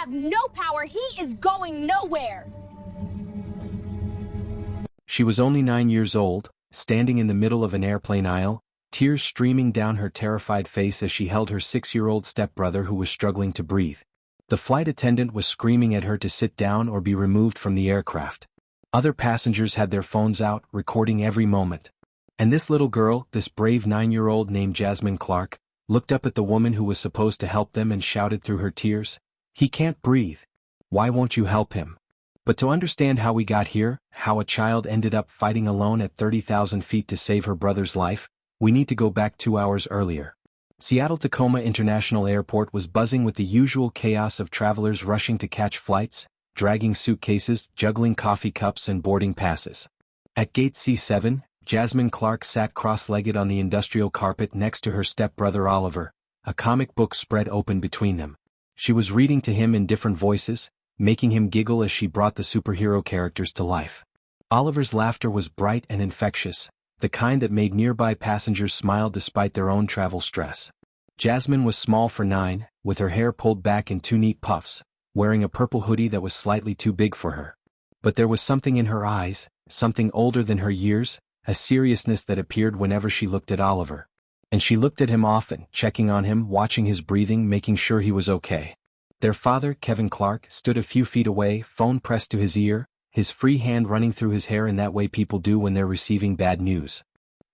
have no power. He is going nowhere. She was only 9 years old, standing in the middle of an airplane aisle, tears streaming down her terrified face as she held her 6-year-old stepbrother who was struggling to breathe. The flight attendant was screaming at her to sit down or be removed from the aircraft. Other passengers had their phones out, recording every moment. And this little girl, this brave 9-year-old named Jasmine Clarke, looked up at the woman who was supposed to help them and shouted through her tears, "He can't breathe. Why won't you help him?" But to understand how we got here, how a child ended up fighting alone at 30,000 feet to save her brother's life, we need to go back 2 hours earlier. Seattle-Tacoma International Airport was buzzing with the usual chaos of travelers rushing to catch flights, dragging suitcases, juggling coffee cups and boarding passes. At gate C7, Jasmine Clarke sat cross-legged on the industrial carpet next to her stepbrother Oliver, a comic book spread open between them. She was reading to him in different voices, making him giggle as she brought the superhero characters to life. Oliver's laughter was bright and infectious, the kind that made nearby passengers smile despite their own travel stress. Jasmine was small for 9, with her hair pulled back in 2 neat puffs, wearing a purple hoodie that was slightly too big for her. But there was something in her eyes, something older than her years, a seriousness that appeared whenever she looked at Oliver. And she looked at him often, checking on him, watching his breathing, making sure he was okay. Their father, Kevin Clarke, stood a few feet away, phone pressed to his ear, his free hand running through his hair in that way people do when they're receiving bad news.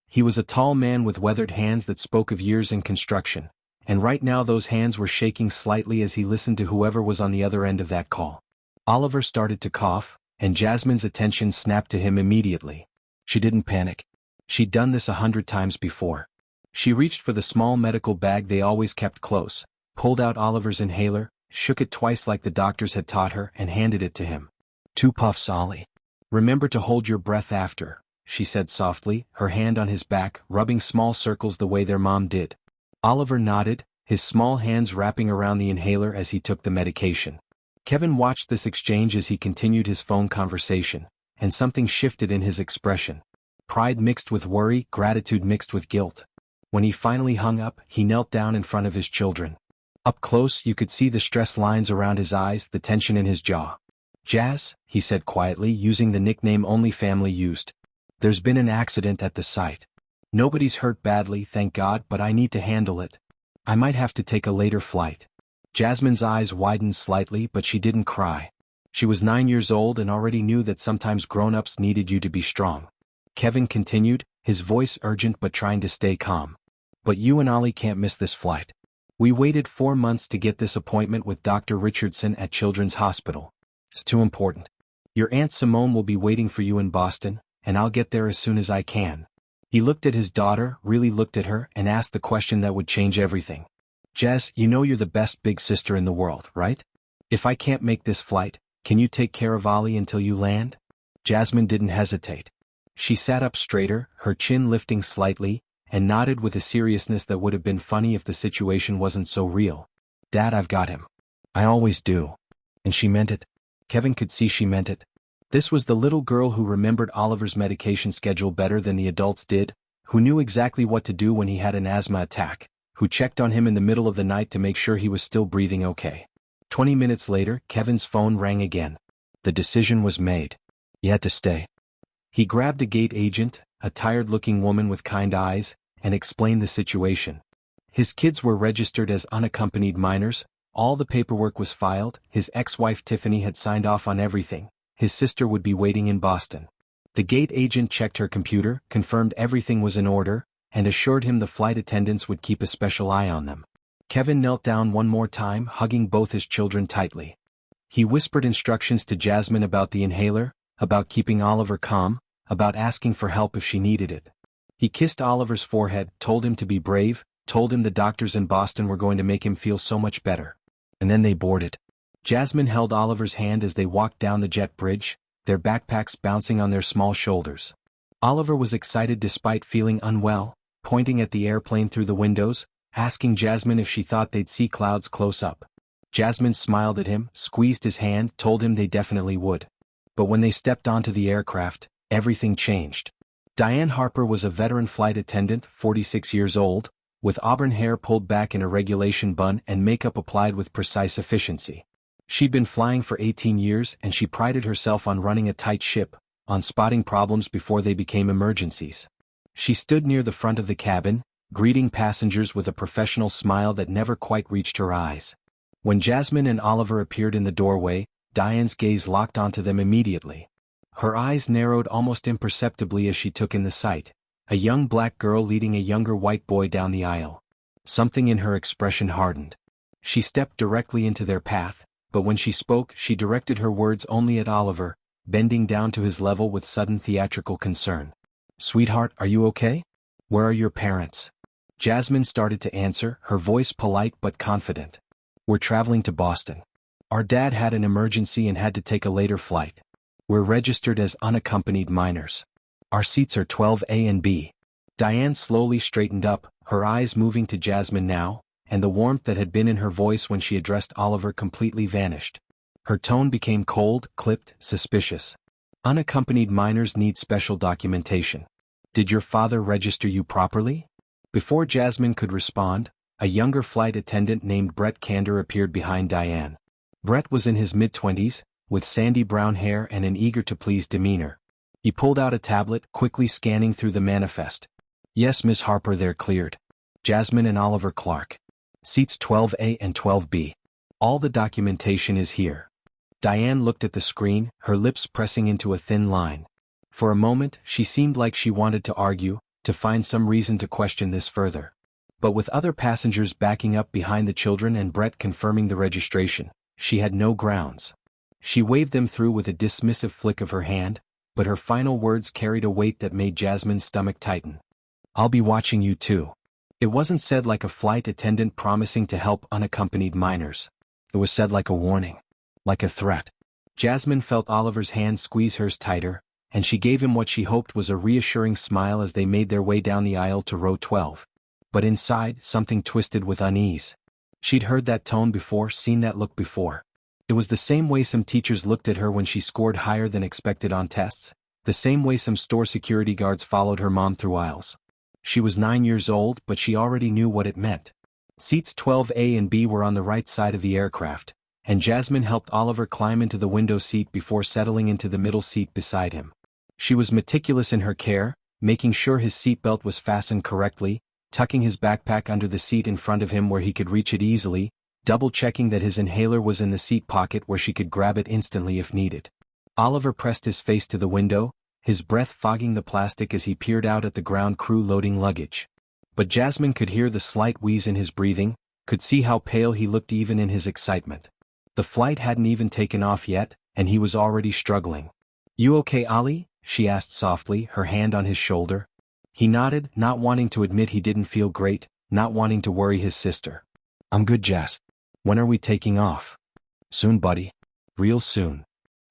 He was a tall man with weathered hands that spoke of years in construction, and right now those hands were shaking slightly as he listened to whoever was on the other end of that call. Oliver started to cough, and Jasmine's attention snapped to him immediately. She didn't panic. She'd done this 100 times before. She reached for the small medical bag they always kept close, pulled out Oliver's inhaler, shook it twice like the doctors had taught her, and handed it to him. 2 puffs, Ollie. Remember to hold your breath after, she said softly, her hand on his back, rubbing small circles the way their mom did. Oliver nodded, his small hands wrapping around the inhaler as he took the medication. Kevin watched this exchange as he continued his phone conversation, and something shifted in his expression. Pride mixed with worry, gratitude mixed with guilt. When he finally hung up, he knelt down in front of his children. Up close, you could see the stress lines around his eyes, the tension in his jaw. "Jazz," he said quietly, using the nickname only family used. "There's been an accident at the site. Nobody's hurt badly, thank God, but I need to handle it. I might have to take a later flight." Jasmine's eyes widened slightly, but she didn't cry. She was 9 years old and already knew that sometimes grown-ups needed you to be strong. Kevin continued, his voice urgent but trying to stay calm. "But you and Ollie can't miss this flight. We waited 4 months to get this appointment with Dr. Richardson at Children's Hospital. It's too important. Your Aunt Simone will be waiting for you in Boston, and I'll get there as soon as I can." He looked at his daughter, really looked at her, and asked the question that would change everything. "Jess, you know you're the best big sister in the world, right? If I can't make this flight, can you take care of Ollie until you land?" Jasmine didn't hesitate. She sat up straighter, her chin lifting slightly, and nodded with a seriousness that would have been funny if the situation wasn't so real. "Dad, I've got him. I always do." And she meant it. Kevin could see she meant it. This was the little girl who remembered Oliver's medication schedule better than the adults did, who knew exactly what to do when he had an asthma attack, who checked on him in the middle of the night to make sure he was still breathing okay. 20 minutes later, Kevin's phone rang again. The decision was made. He had to stay. He grabbed a gate agent, a tired-looking woman with kind eyes, and explained the situation. His kids were registered as unaccompanied minors, all the paperwork was filed, his ex-wife Tiffany had signed off on everything, his sister would be waiting in Boston. The gate agent checked her computer, confirmed everything was in order, and assured him the flight attendants would keep a special eye on them. Kevin knelt down one more time, hugging both his children tightly. He whispered instructions to Jasmine about the inhaler, about keeping Oliver calm, about asking for help if she needed it. He kissed Oliver's forehead, told him to be brave, told him the doctors in Boston were going to make him feel so much better. And then they boarded. Jasmine held Oliver's hand as they walked down the jet bridge, their backpacks bouncing on their small shoulders. Oliver was excited despite feeling unwell, pointing at the airplane through the windows, asking Jasmine if she thought they'd see clouds close up. Jasmine smiled at him, squeezed his hand, told him they definitely would. But when they stepped onto the aircraft, everything changed. Diane Harper was a veteran flight attendant, 46 years old, with auburn hair pulled back in a regulation bun and makeup applied with precise efficiency. She'd been flying for 18 years and she prided herself on running a tight ship, on spotting problems before they became emergencies. She stood near the front of the cabin, greeting passengers with a professional smile that never quite reached her eyes. When Jasmine and Oliver appeared in the doorway, Diane's gaze locked onto them immediately. Her eyes narrowed almost imperceptibly as she took in the sight. A young black girl leading a younger white boy down the aisle. Something in her expression hardened. She stepped directly into their path, but when she spoke she directed her words only at Oliver, bending down to his level with sudden theatrical concern. "Sweetheart, are you okay? Where are your parents?" Jasmine started to answer, her voice polite but confident. "We're traveling to Boston. Our dad had an emergency and had to take a later flight. We're registered as unaccompanied minors. Our seats are 12A and B." Diane slowly straightened up, her eyes moving to Jasmine now, and the warmth that had been in her voice when she addressed Oliver completely vanished. Her tone became cold, clipped, suspicious. "Unaccompanied minors need special documentation. Did your father register you properly?" Before Jasmine could respond, a younger flight attendant named Brett Kander appeared behind Diane. Brett was in his mid-20s, with sandy brown hair and an eager-to-please demeanor. He pulled out a tablet, quickly scanning through the manifest. "Yes, Miss Harper, they're cleared. Jasmine and Oliver Clarke. Seats 12A and 12B. All the documentation is here." Diane looked at the screen, her lips pressing into a thin line. For a moment, she seemed like she wanted to argue, to find some reason to question this further. But with other passengers backing up behind the children and Brett confirming the registration, she had no grounds. She waved them through with a dismissive flick of her hand, but her final words carried a weight that made Jasmine's stomach tighten. "I'll be watching you too." It wasn't said like a flight attendant promising to help unaccompanied minors. It was said like a warning. Like a threat. Jasmine felt Oliver's hand squeeze hers tighter, and she gave him what she hoped was a reassuring smile as they made their way down the aisle to row 12. But inside, something twisted with unease. She'd heard that tone before, seen that look before. It was the same way some teachers looked at her when she scored higher than expected on tests, the same way some store security guards followed her mom through aisles. She was 9 years old, but she already knew what it meant. Seats 12A and B were on the right side of the aircraft, and Jasmine helped Oliver climb into the window seat before settling into the middle seat beside him. She was meticulous in her care, making sure his seatbelt was fastened correctly, tucking his backpack under the seat in front of him where he could reach it easily, double-checking that his inhaler was in the seat pocket where she could grab it instantly if needed. Oliver pressed his face to the window, his breath fogging the plastic as he peered out at the ground crew loading luggage. But Jasmine could hear the slight wheeze in his breathing, could see how pale he looked even in his excitement. The flight hadn't even taken off yet, and he was already struggling. "You okay, Ollie?" she asked softly, her hand on his shoulder. He nodded, not wanting to admit he didn't feel great, not wanting to worry his sister. "I'm good, Jas. When are we taking off?" "Soon, buddy. Real soon."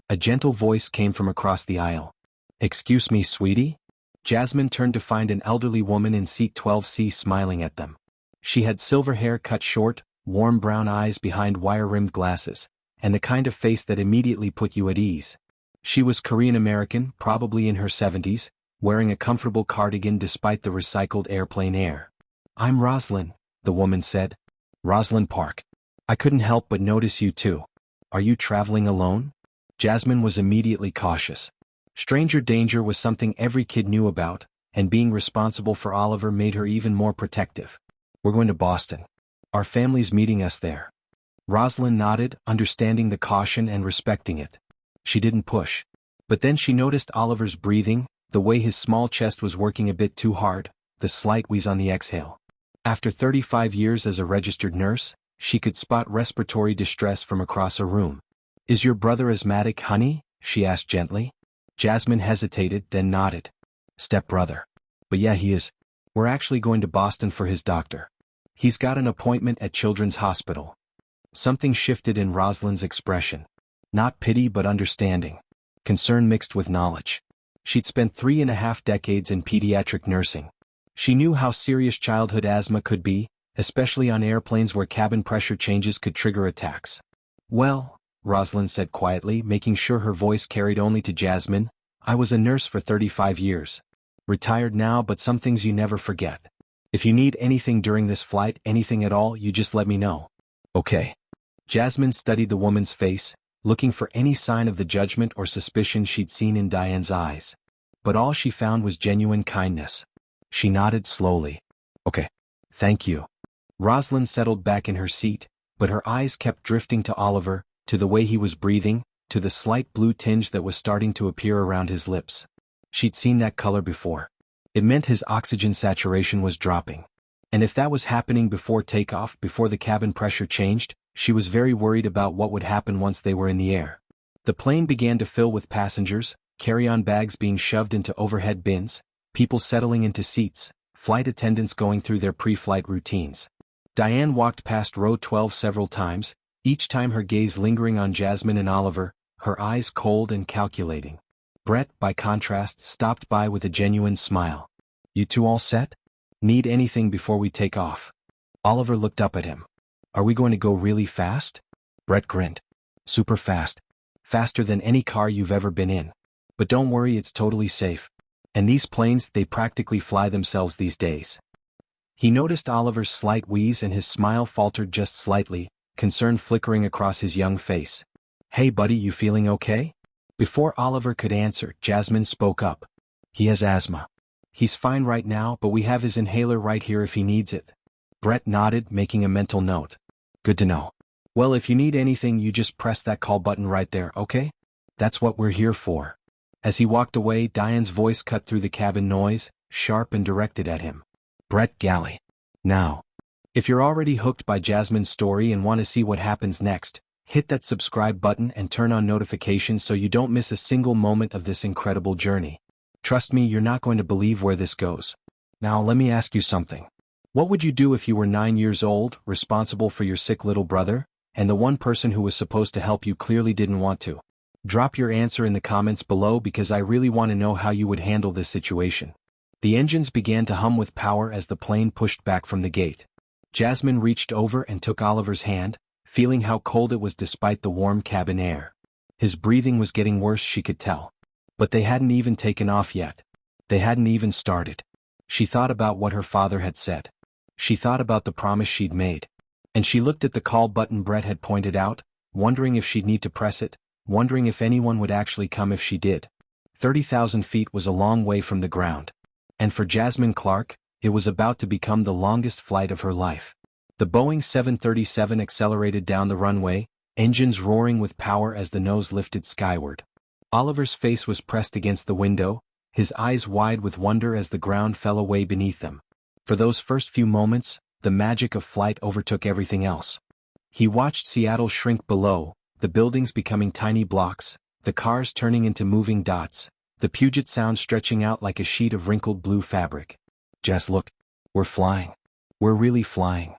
A gentle voice came from across the aisle. "Excuse me, sweetie?" Jasmine turned to find an elderly woman in seat 12C smiling at them. She had silver hair cut short, warm brown eyes behind wire-rimmed glasses, and the kind of face that immediately put you at ease. She was Korean-American, probably in her 70s, wearing a comfortable cardigan despite the recycled airplane air. "I'm Rosalind," the woman said. "Rosalind Park. I couldn't help but notice you too. Are you traveling alone?" Jasmine was immediately cautious. Stranger danger was something every kid knew about, and being responsible for Oliver made her even more protective. "We're going to Boston. Our family's meeting us there." Rosalind nodded, understanding the caution and respecting it. She didn't push. But then she noticed Oliver's breathing, the way his small chest was working a bit too hard, the slight wheeze on the exhale. After 35 years as a registered nurse, she could spot respiratory distress from across a room. "Is your brother asthmatic, honey?" she asked gently. Jasmine hesitated, then nodded. "Stepbrother. But yeah, he is. We're actually going to Boston for his doctor. He's got an appointment at Children's Hospital." Something shifted in Rosalind's expression. Not pity but understanding. Concern mixed with knowledge. She'd spent 3.5 decades in pediatric nursing. She knew how serious childhood asthma could be, especially on airplanes where cabin pressure changes could trigger attacks. "Well," Rosalind said quietly, making sure her voice carried only to Jasmine, "I was a nurse for 35 years. Retired now, but some things you never forget. If you need anything during this flight, anything at all, you just let me know." "Okay." Jasmine studied the woman's face, looking for any sign of the judgment or suspicion she'd seen in Diane's eyes. But all she found was genuine kindness. She nodded slowly. Okay. Thank you. Rosalind settled back in her seat, but her eyes kept drifting to Oliver, to the way he was breathing, to the slight blue tinge that was starting to appear around his lips. She'd seen that color before. It meant his oxygen saturation was dropping. And if that was happening before takeoff, before the cabin pressure changed, she was very worried about what would happen once they were in the air. The plane began to fill with passengers, carry-on bags being shoved into overhead bins, people settling into seats, flight attendants going through their pre-flight routines. Diane walked past row 12 several times, each time her gaze lingering on Jasmine and Oliver, her eyes cold and calculating. Brett, by contrast, stopped by with a genuine smile. You two all set? Need anything before we take off? Oliver looked up at him. Are we going to go really fast? Brett grinned. Super fast. Faster than any car you've ever been in. But don't worry, it's totally safe. And these planes, they practically fly themselves these days. He noticed Oliver's slight wheeze and his smile faltered just slightly, concern flickering across his young face. Hey buddy, you feeling okay? Before Oliver could answer, Jasmine spoke up. He has asthma. He's fine right now, but we have his inhaler right here if he needs it. Brett nodded, making a mental note. Good to know. Well, if you need anything, you just press that call button right there, okay? That's what we're here for. As he walked away, Diane's voice cut through the cabin noise, sharp and directed at him. Brett Galley. Now. If you're already hooked by Jasmine's story and want to see what happens next, hit that subscribe button and turn on notifications so you don't miss a single moment of this incredible journey. Trust me, you're not going to believe where this goes. Now let me ask you something. What would you do if you were 9 years old, responsible for your sick little brother, and the one person who was supposed to help you clearly didn't want to? Drop your answer in the comments below because I really want to know how you would handle this situation. The engines began to hum with power as the plane pushed back from the gate. Jasmine reached over and took Oliver's hand, feeling how cold it was despite the warm cabin air. His breathing was getting worse, she could tell. But they hadn't even taken off yet. They hadn't even started. She thought about what her father had said. She thought about the promise she'd made. And she looked at the call button Brett had pointed out, wondering if she'd need to press it, wondering if anyone would actually come if she did. 30,000 feet was a long way from the ground. And for Jasmine Clarke, it was about to become the longest flight of her life. The Boeing 737 accelerated down the runway, engines roaring with power as the nose lifted skyward. Oliver's face was pressed against the window, his eyes wide with wonder as the ground fell away beneath them. For those first few moments, the magic of flight overtook everything else. He watched Seattle shrink below, the buildings becoming tiny blocks, the cars turning into moving dots, the Puget Sound stretching out like a sheet of wrinkled blue fabric. Just look. We're flying. We're really flying.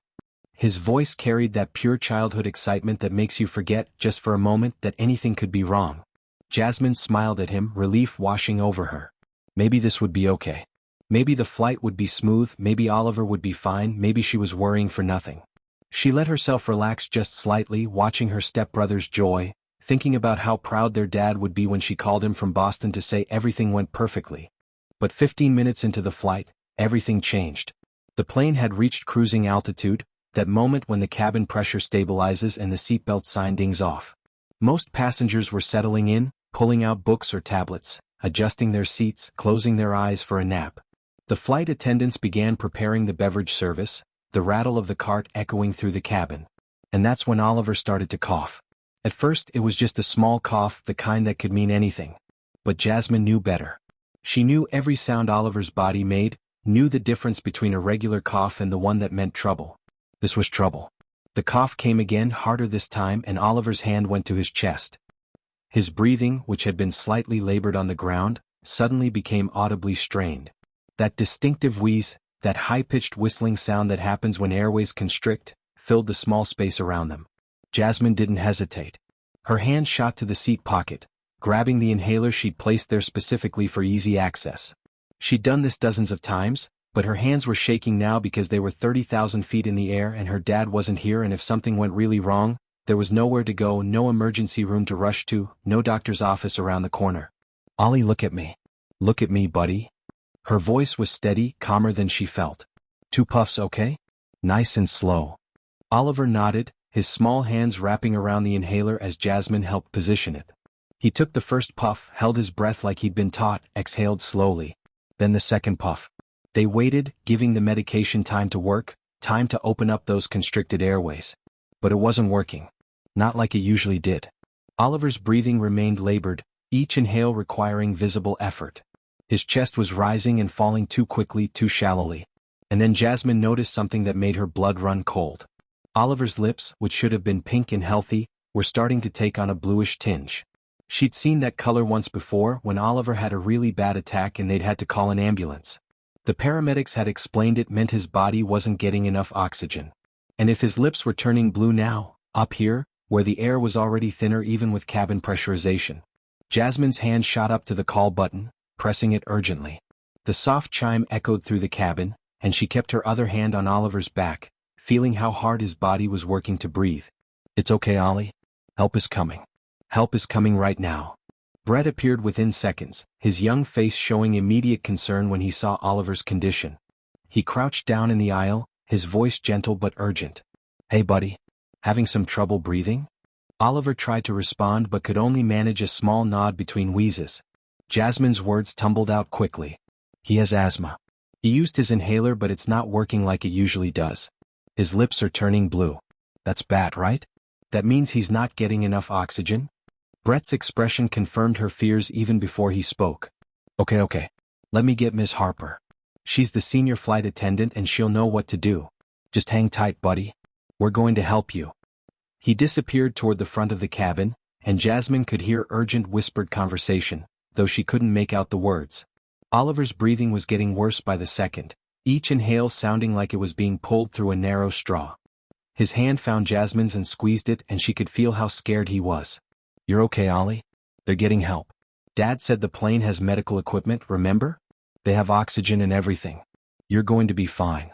His voice carried that pure childhood excitement that makes you forget, just for a moment, that anything could be wrong. Jasmine smiled at him, relief washing over her. Maybe this would be okay. Maybe the flight would be smooth, maybe Oliver would be fine, maybe she was worrying for nothing. She let herself relax just slightly, watching her stepbrother's joy, thinking about how proud their dad would be when she called him from Boston to say everything went perfectly. But 15 minutes into the flight, everything changed. The plane had reached cruising altitude, that moment when the cabin pressure stabilizes and the seatbelt sign dings off. Most passengers were settling in, pulling out books or tablets, adjusting their seats, closing their eyes for a nap. The flight attendants began preparing the beverage service, the rattle of the cart echoing through the cabin. And that's when Oliver started to cough. At first it was just a small cough, the kind that could mean anything. But Jasmine knew better. She knew every sound Oliver's body made, knew the difference between a regular cough and the one that meant trouble. This was trouble. The cough came again, harder this time, and Oliver's hand went to his chest. His breathing, which had been slightly labored on the ground, suddenly became audibly strained. That distinctive wheeze, that high-pitched whistling sound that happens when airways constrict, filled the small space around them. Jasmine didn't hesitate. Her hand shot to the seat pocket, grabbing the inhaler she'd placed there specifically for easy access. She'd done this dozens of times, but her hands were shaking now because they were 30,000 feet in the air and her dad wasn't here, and if something went really wrong, there was nowhere to go, no emergency room to rush to, no doctor's office around the corner. Ollie, look at me. Look at me, buddy. Her voice was steady, calmer than she felt. 2 puffs, okay? Nice and slow. Oliver nodded, his small hands wrapping around the inhaler as Jasmine helped position it. He took the first puff, held his breath like he'd been taught, exhaled slowly. Then the second puff. They waited, giving the medication time to work, time to open up those constricted airways. But it wasn't working. Not like it usually did. Oliver's breathing remained labored, each inhale requiring visible effort. His chest was rising and falling too quickly, too shallowly. And then Jasmine noticed something that made her blood run cold. Oliver's lips, which should have been pink and healthy, were starting to take on a bluish tinge. She'd seen that color once before when Oliver had a really bad attack and they'd had to call an ambulance. The paramedics had explained it meant his body wasn't getting enough oxygen. And if his lips were turning blue now, up here, where the air was already thinner even with cabin pressurization. Jasmine's hand shot up to the call button, pressing it urgently. The soft chime echoed through the cabin, and she kept her other hand on Oliver's back, feeling how hard his body was working to breathe. "It's okay, Ollie. Help is coming. Help is coming right now." Brett appeared within seconds, his young face showing immediate concern when he saw Oliver's condition. He crouched down in the aisle, his voice gentle but urgent. "Hey buddy. Having some trouble breathing?" Oliver tried to respond but could only manage a small nod between wheezes. Jasmine's words tumbled out quickly. "He has asthma. He used his inhaler but it's not working like it usually does. His lips are turning blue. That's bad, right? That means he's not getting enough oxygen?" Brett's expression confirmed her fears even before he spoke. Okay. Let me get Ms. Harper. She's the senior flight attendant and she'll know what to do. Just hang tight, buddy. We're going to help you." He disappeared toward the front of the cabin, and Jasmine could hear urgent whispered conversation, though she couldn't make out the words. Oliver's breathing was getting worse by the second, each inhale sounding like it was being pulled through a narrow straw. His hand found Jasmine's and squeezed it and she could feel how scared he was. "You're okay, Ollie? They're getting help. Dad said the plane has medical equipment, remember? They have oxygen and everything. You're going to be fine."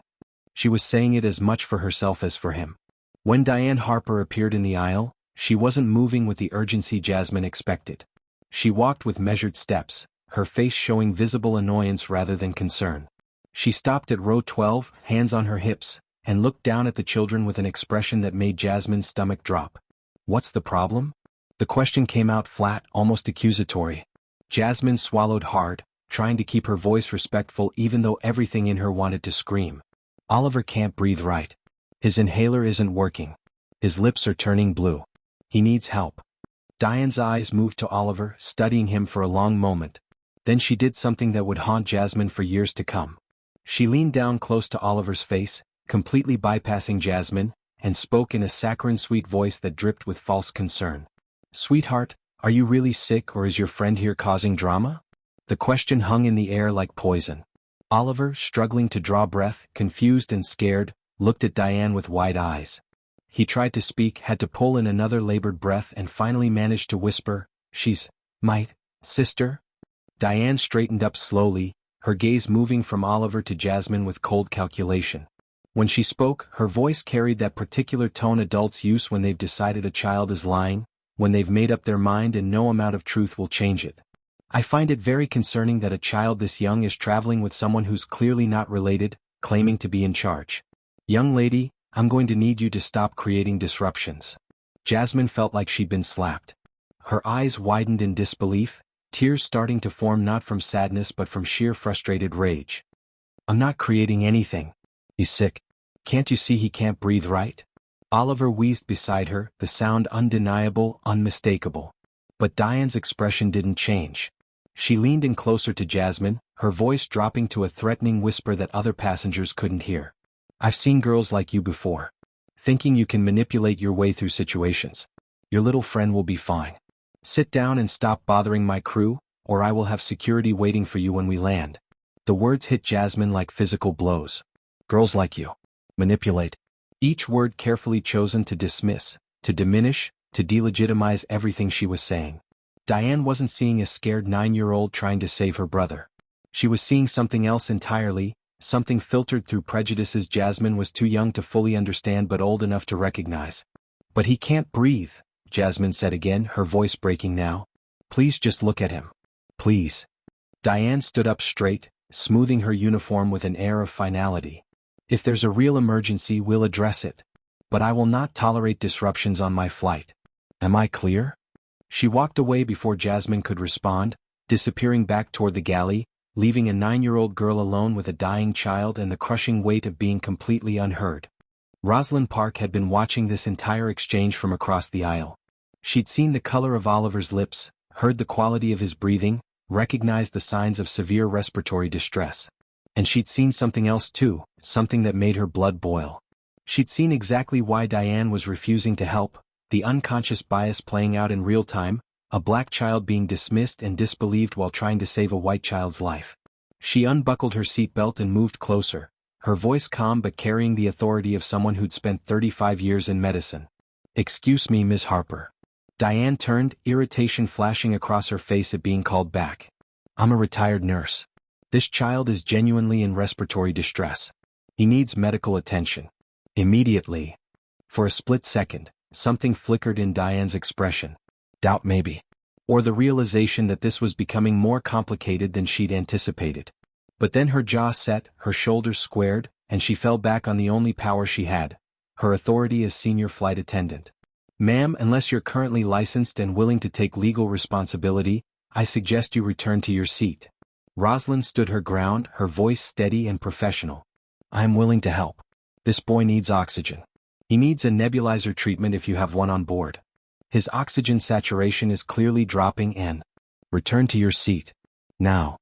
She was saying it as much for herself as for him. When Diane Harper appeared in the aisle, she wasn't moving with the urgency Jasmine expected. She walked with measured steps, her face showing visible annoyance rather than concern. She stopped at row 12, hands on her hips, and looked down at the children with an expression that made Jasmine's stomach drop. "What's the problem?" The question came out flat, almost accusatory. Jasmine swallowed hard, trying to keep her voice respectful even though everything in her wanted to scream. "Oliver can't breathe right. His inhaler isn't working. His lips are turning blue. He needs help." Diane's eyes moved to Oliver, studying him for a long moment. Then she did something that would haunt Jasmine for years to come. She leaned down close to Oliver's face, completely bypassing Jasmine, and spoke in a saccharine sweet voice that dripped with false concern. "Sweetheart, are you really sick or is your friend here causing drama?" The question hung in the air like poison. Oliver, struggling to draw breath, confused and scared, looked at Diane with wide eyes. He tried to speak, had to pull in another labored breath and finally managed to whisper, "She's my sister?" Diane straightened up slowly, her gaze moving from Oliver to Jasmine with cold calculation. When she spoke, her voice carried that particular tone adults use when they've decided a child is lying, when they've made up their mind and no amount of truth will change it. "I find it very concerning that a child this young is traveling with someone who's clearly not related, claiming to be in charge. Young lady, I'm going to need you to stop creating disruptions." Jasmine felt like she'd been slapped. Her eyes widened in disbelief, tears starting to form not from sadness but from sheer frustrated rage. "I'm not creating anything. He's sick. Can't you see he can't breathe right?" Oliver wheezed beside her, the sound undeniable, unmistakable. But Diane's expression didn't change. She leaned in closer to Jasmine, her voice dropping to a threatening whisper that other passengers couldn't hear. "I've seen girls like you before. Thinking you can manipulate your way through situations. Your little friend will be fine. Sit down and stop bothering my crew, or I will have security waiting for you when we land." The words hit Jasmine like physical blows. "Girls like you. Manipulate." Each word carefully chosen to dismiss, to diminish, to delegitimize everything she was saying. Diane wasn't seeing a scared 9-year-old trying to save her brother. She was seeing something else entirely, something filtered through prejudices Jasmine was too young to fully understand but old enough to recognize. "But he can't breathe," Jasmine said again, her voice breaking now. "Please just look at him. Please." Diane stood up straight, smoothing her uniform with an air of finality. "If there's a real emergency, we'll address it. but I will not tolerate disruptions on my flight. Am I clear? She walked away before Jasmine could respond, disappearing back toward the galley, leaving a 9-year-old girl alone with a dying child and the crushing weight of being completely unheard. Rosalind Park had been watching this entire exchange from across the aisle. She'd seen the color of Oliver's lips, heard the quality of his breathing, recognized the signs of severe respiratory distress. And she'd seen something else too, something that made her blood boil. She'd seen exactly why Diane was refusing to help, the unconscious bias playing out in real time, a black child being dismissed and disbelieved while trying to save a white child's life. She unbuckled her seatbelt and moved closer, her voice calm but carrying the authority of someone who'd spent 35 years in medicine. "Excuse me, Ms. Harper." Diane turned, irritation flashing across her face at being called back. "I'm a retired nurse. This child is genuinely in respiratory distress. He needs medical attention. Immediately." For a split second, something flickered in Diane's expression. Doubt maybe. Or the realization that this was becoming more complicated than she'd anticipated. But then her jaw set, her shoulders squared, and she fell back on the only power she had, her authority as senior flight attendant. "Ma'am, unless you're currently licensed and willing to take legal responsibility, I suggest you return to your seat." Rosalind stood her ground, her voice steady and professional. "I am willing to help. This boy needs oxygen. He needs a nebulizer treatment if you have one on board. His oxygen saturation is clearly dropping and return to your seat. Now."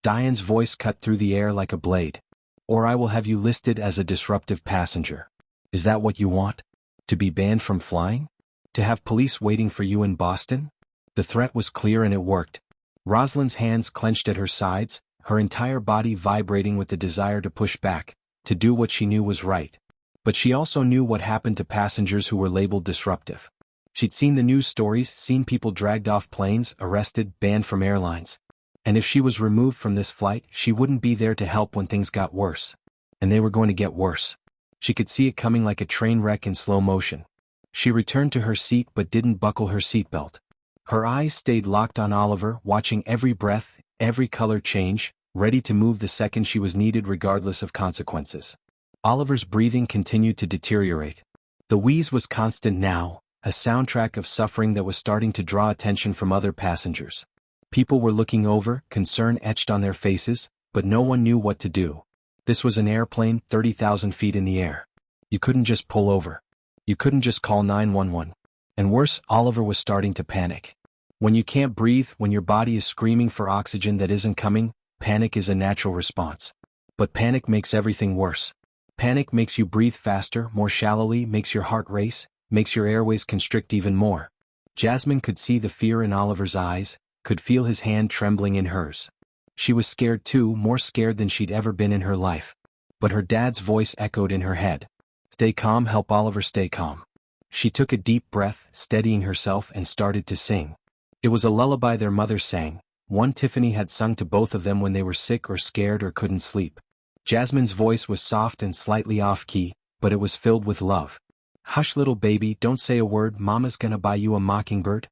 Diane's voice cut through the air like a blade. "Or I will have you listed as a disruptive passenger. Is that what you want? To be banned from flying? To have police waiting for you in Boston?" The threat was clear and it worked. Rosalind's hands clenched at her sides, her entire body vibrating with the desire to push back, to do what she knew was right. But she also knew what happened to passengers who were labeled disruptive. She'd seen the news stories, seen people dragged off planes, arrested, banned from airlines. And if she was removed from this flight, she wouldn't be there to help when things got worse. And they were going to get worse. She could see it coming like a train wreck in slow motion. She returned to her seat but didn't buckle her seatbelt. Her eyes stayed locked on Oliver, watching every breath, every color change, ready to move the second she was needed regardless of consequences. Oliver's breathing continued to deteriorate. The wheeze was constant now, a soundtrack of suffering that was starting to draw attention from other passengers. People were looking over, concern etched on their faces, but no one knew what to do. This was an airplane 30,000 feet in the air. You couldn't just pull over. You couldn't just call 911. And worse, Oliver was starting to panic. When you can't breathe, when your body is screaming for oxygen that isn't coming, panic is a natural response. But panic makes everything worse. Panic makes you breathe faster, more shallowly, makes your heart race, makes your airways constrict even more. Jasmine could see the fear in Oliver's eyes, could feel his hand trembling in hers. She was scared too, more scared than she'd ever been in her life. But her dad's voice echoed in her head. "Stay calm, help Oliver stay calm." She took a deep breath, steadying herself, and started to sing. It was a lullaby their mother sang, one Tiffany had sung to both of them when they were sick or scared or couldn't sleep. Jasmine's voice was soft and slightly off-key, but it was filled with love. "Hush little baby, don't say a word, Mama's gonna buy you a mockingbird."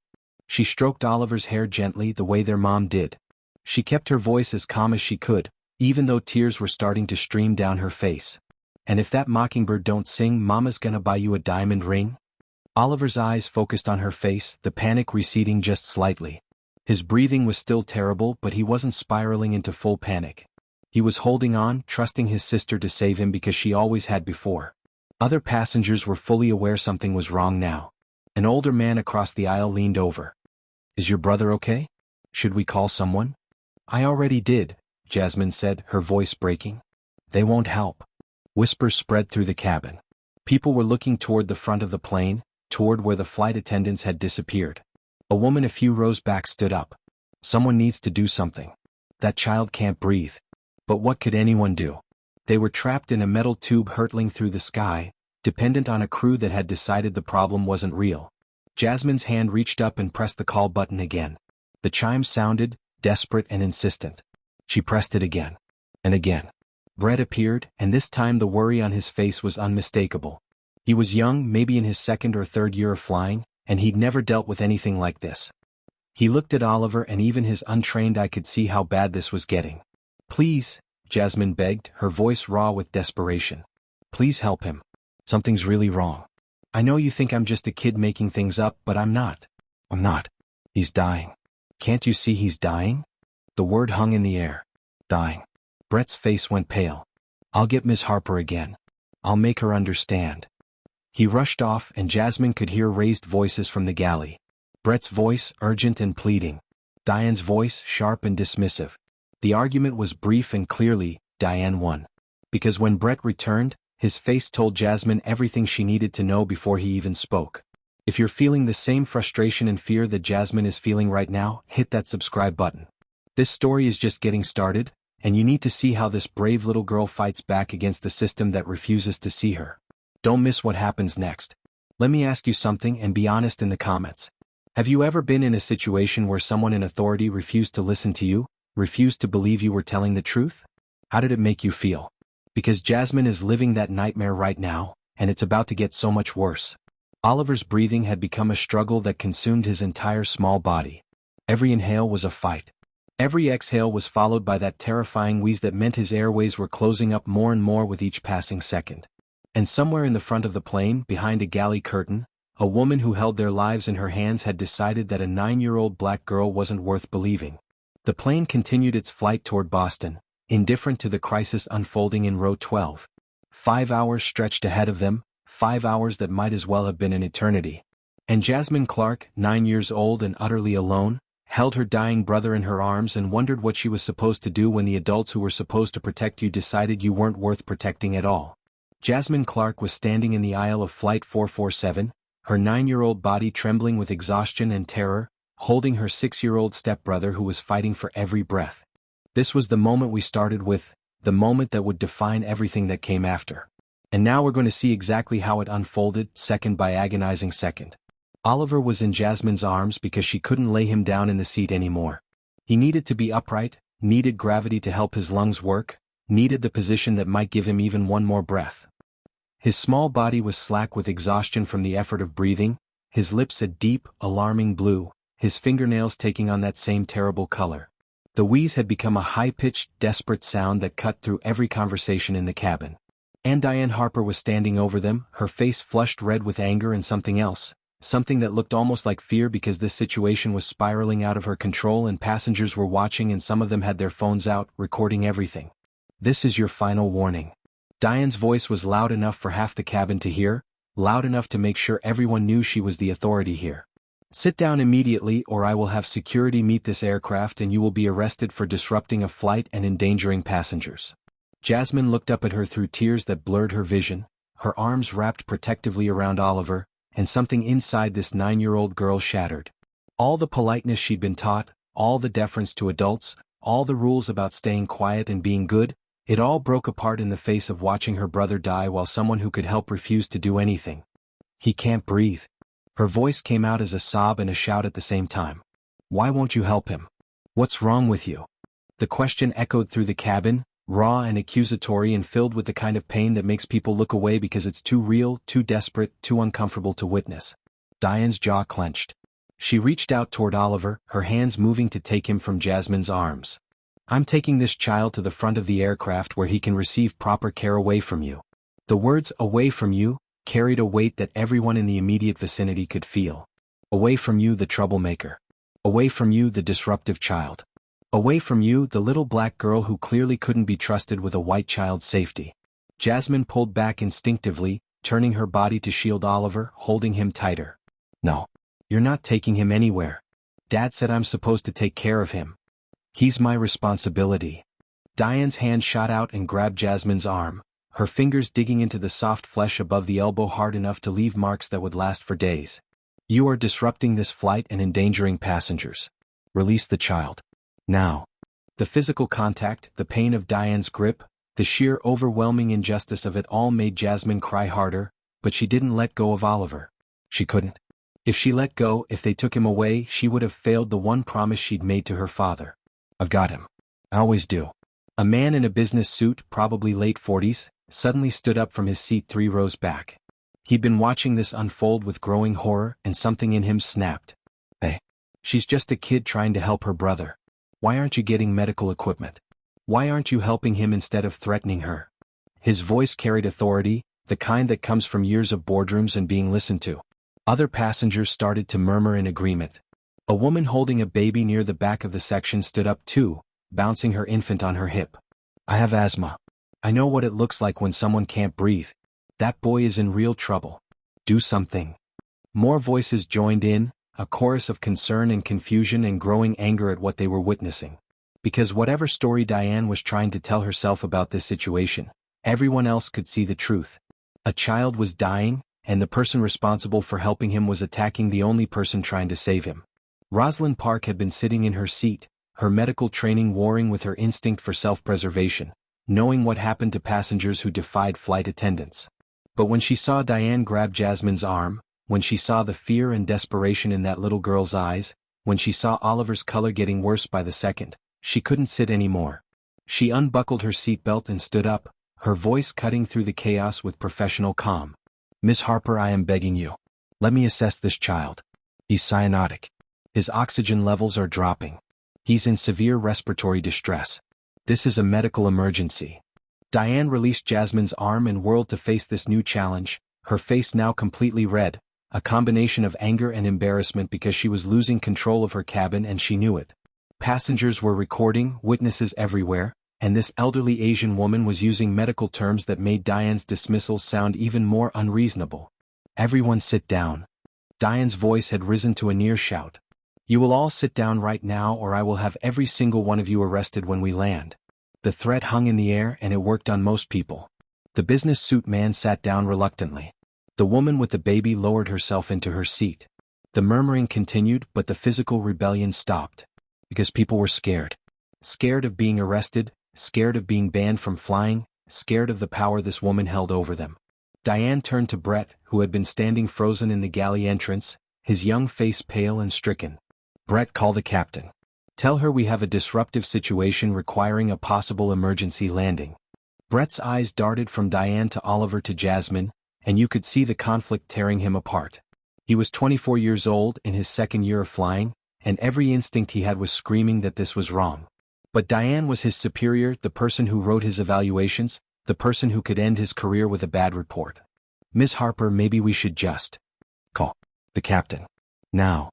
She stroked Oliver's hair gently the way their mom did. She kept her voice as calm as she could, even though tears were starting to stream down her face. "And if that mockingbird don't sing, Mama's gonna buy you a diamond ring." Oliver's eyes focused on her face, the panic receding just slightly. His breathing was still terrible, but he wasn't spiraling into full panic. He was holding on, trusting his sister to save him because she always had before. Other passengers were fully aware something was wrong now. An older man across the aisle leaned over. "Is your brother okay? Should we call someone?" "I already did," Jasmine said, her voice breaking. "They won't help." Whispers spread through the cabin. People were looking toward the front of the plane, toward where the flight attendants had disappeared. A woman a few rows back stood up. "Someone needs to do something. That child can't breathe." But what could anyone do? They were trapped in a metal tube hurtling through the sky, dependent on a crew that had decided the problem wasn't real. Jasmine's hand reached up and pressed the call button again. The chime sounded, desperate and insistent. She pressed it again. And again. Brett appeared, and this time the worry on his face was unmistakable. He was young, maybe in his second or third year of flying, and he'd never dealt with anything like this. He looked at Oliver, and even his untrained eye could see how bad this was getting. "Please," Jasmine begged, her voice raw with desperation. "Please help him. Something's really wrong." I know you think I'm just a kid making things up, but I'm not. I'm not. He's dying. Can't you see he's dying? The word hung in the air. Dying. Brett's face went pale. I'll get Miss Harper again. I'll make her understand. He rushed off, and Jasmine could hear raised voices from the galley. Brett's voice, urgent and pleading. Diane's voice, sharp and dismissive. The argument was brief and clearly, Diane won. Because when Brett returned, his face told Jasmine everything she needed to know before he even spoke. If you're feeling the same frustration and fear that Jasmine is feeling right now, hit that subscribe button. This story is just getting started, and you need to see how this brave little girl fights back against a system that refuses to see her. Don't miss what happens next. Let me ask you something and be honest in the comments. Have you ever been in a situation where someone in authority refused to listen to you, refused to believe you were telling the truth? How did it make you feel? Because Jasmine is living that nightmare right now, and it's about to get so much worse. Oliver's breathing had become a struggle that consumed his entire small body. Every inhale was a fight. Every exhale was followed by that terrifying wheeze that meant his airways were closing up more and more with each passing second. And somewhere in the front of the plane, behind a galley curtain, a woman who held their lives in her hands had decided that a 9-year-old black girl wasn't worth believing. The plane continued its flight toward Boston, indifferent to the crisis unfolding in row 12. 5 hours stretched ahead of them, 5 hours that might as well have been an eternity. And Jasmine Clarke, 9 years old and utterly alone, held her dying brother in her arms and wondered what she was supposed to do when the adults who were supposed to protect you decided you weren't worth protecting at all. Jasmine Clarke was standing in the aisle of Flight 447, her 9-year-old body trembling with exhaustion and terror, holding her 6-year-old stepbrother who was fighting for every breath. This was the moment we started with, the moment that would define everything that came after. And now we're going to see exactly how it unfolded, second by agonizing second. Oliver was in Jasmine's arms because she couldn't lay him down in the seat anymore. He needed to be upright, needed gravity to help his lungs work, needed the position that might give him even one more breath. His small body was slack with exhaustion from the effort of breathing, his lips a deep, alarming blue, his fingernails taking on that same terrible color. The wheeze had become a high-pitched, desperate sound that cut through every conversation in the cabin. And Diane Harper was standing over them, her face flushed red with anger and something else, something that looked almost like fear because this situation was spiraling out of her control and passengers were watching and some of them had their phones out, recording everything. This is your final warning. Diane's voice was loud enough for half the cabin to hear, loud enough to make sure everyone knew she was the authority here. Sit down immediately or I will have security meet this aircraft and you will be arrested for disrupting a flight and endangering passengers. Jasmine looked up at her through tears that blurred her vision, her arms wrapped protectively around Oliver, and something inside this 9-year-old girl shattered. All the politeness she'd been taught, all the deference to adults, all the rules about staying quiet and being good, it all broke apart in the face of watching her brother die while someone who could help refused to do anything. He can't breathe. Her voice came out as a sob and a shout at the same time. Why won't you help him? What's wrong with you? The question echoed through the cabin, raw and accusatory and filled with the kind of pain that makes people look away because it's too real, too desperate, too uncomfortable to witness. Diane's jaw clenched. She reached out toward Oliver, her hands moving to take him from Jasmine's arms. I'm taking this child to the front of the aircraft where he can receive proper care away from you. The words away from you carried a weight that everyone in the immediate vicinity could feel. Away from you, the troublemaker. Away from you, the disruptive child. Away from you, the little black girl who clearly couldn't be trusted with a white child's safety. Jasmine pulled back instinctively, turning her body to shield Oliver, holding him tighter. No. You're not taking him anywhere. Dad said I'm supposed to take care of him. He's my responsibility. Diane's hand shot out and grabbed Jasmine's arm, her fingers digging into the soft flesh above the elbow hard enough to leave marks that would last for days. You are disrupting this flight and endangering passengers. Release the child. Now. The physical contact, the pain of Diane's grip, the sheer overwhelming injustice of it all made Jasmine cry harder, but she didn't let go of Oliver. She couldn't. If she let go, if they took him away, she would have failed the one promise she'd made to her father. I've got him. I always do. A man in a business suit, probably late 40s, suddenly stood up from his seat 3 rows back. He'd been watching this unfold with growing horror and something in him snapped. Hey. She's just a kid trying to help her brother. Why aren't you getting medical equipment? Why aren't you helping him instead of threatening her? His voice carried authority, the kind that comes from years of boardrooms and being listened to. Other passengers started to murmur in agreement. A woman holding a baby near the back of the section stood up too, bouncing her infant on her hip. "I have asthma. I know what it looks like when someone can't breathe. That boy is in real trouble. Do something." More voices joined in, a chorus of concern and confusion and growing anger at what they were witnessing. Because whatever story Diane was trying to tell herself about this situation, everyone else could see the truth. A child was dying, and the person responsible for helping him was attacking the only person trying to save him. Rosalind Park had been sitting in her seat, her medical training warring with her instinct for self-preservation, knowing what happened to passengers who defied flight attendants. But when she saw Diane grab Jasmine's arm, when she saw the fear and desperation in that little girl's eyes, when she saw Oliver's color getting worse by the second, she couldn't sit anymore. She unbuckled her seatbelt and stood up, her voice cutting through the chaos with professional calm. "Miss Harper, I am begging you. Let me assess this child. He's cyanotic. His oxygen levels are dropping. He's in severe respiratory distress. This is a medical emergency." Diane released Jasmine's arm and whirled to face this new challenge, her face now completely red, a combination of anger and embarrassment because she was losing control of her cabin and she knew it. Passengers were recording, witnesses everywhere, and this elderly Asian woman was using medical terms that made Diane's dismissal sound even more unreasonable. "Everyone sit down." Diane's voice had risen to a near shout. "You will all sit down right now or I will have every single one of you arrested when we land." The threat hung in the air and it worked on most people. The business suit man sat down reluctantly. The woman with the baby lowered herself into her seat. The murmuring continued, but the physical rebellion stopped. Because people were scared. Scared of being arrested, scared of being banned from flying, scared of the power this woman held over them. Diane turned to Brett, who had been standing frozen in the galley entrance, his young face pale and stricken. "Brett, call the captain. Tell her we have a disruptive situation requiring a possible emergency landing." Brett's eyes darted from Diane to Oliver to Jasmine, and you could see the conflict tearing him apart. He was 24 years old in his second year of flying, and every instinct he had was screaming that this was wrong. But Diane was his superior, the person who wrote his evaluations, the person who could end his career with a bad report. "Miss Harper, maybe we should just call the captain. Now."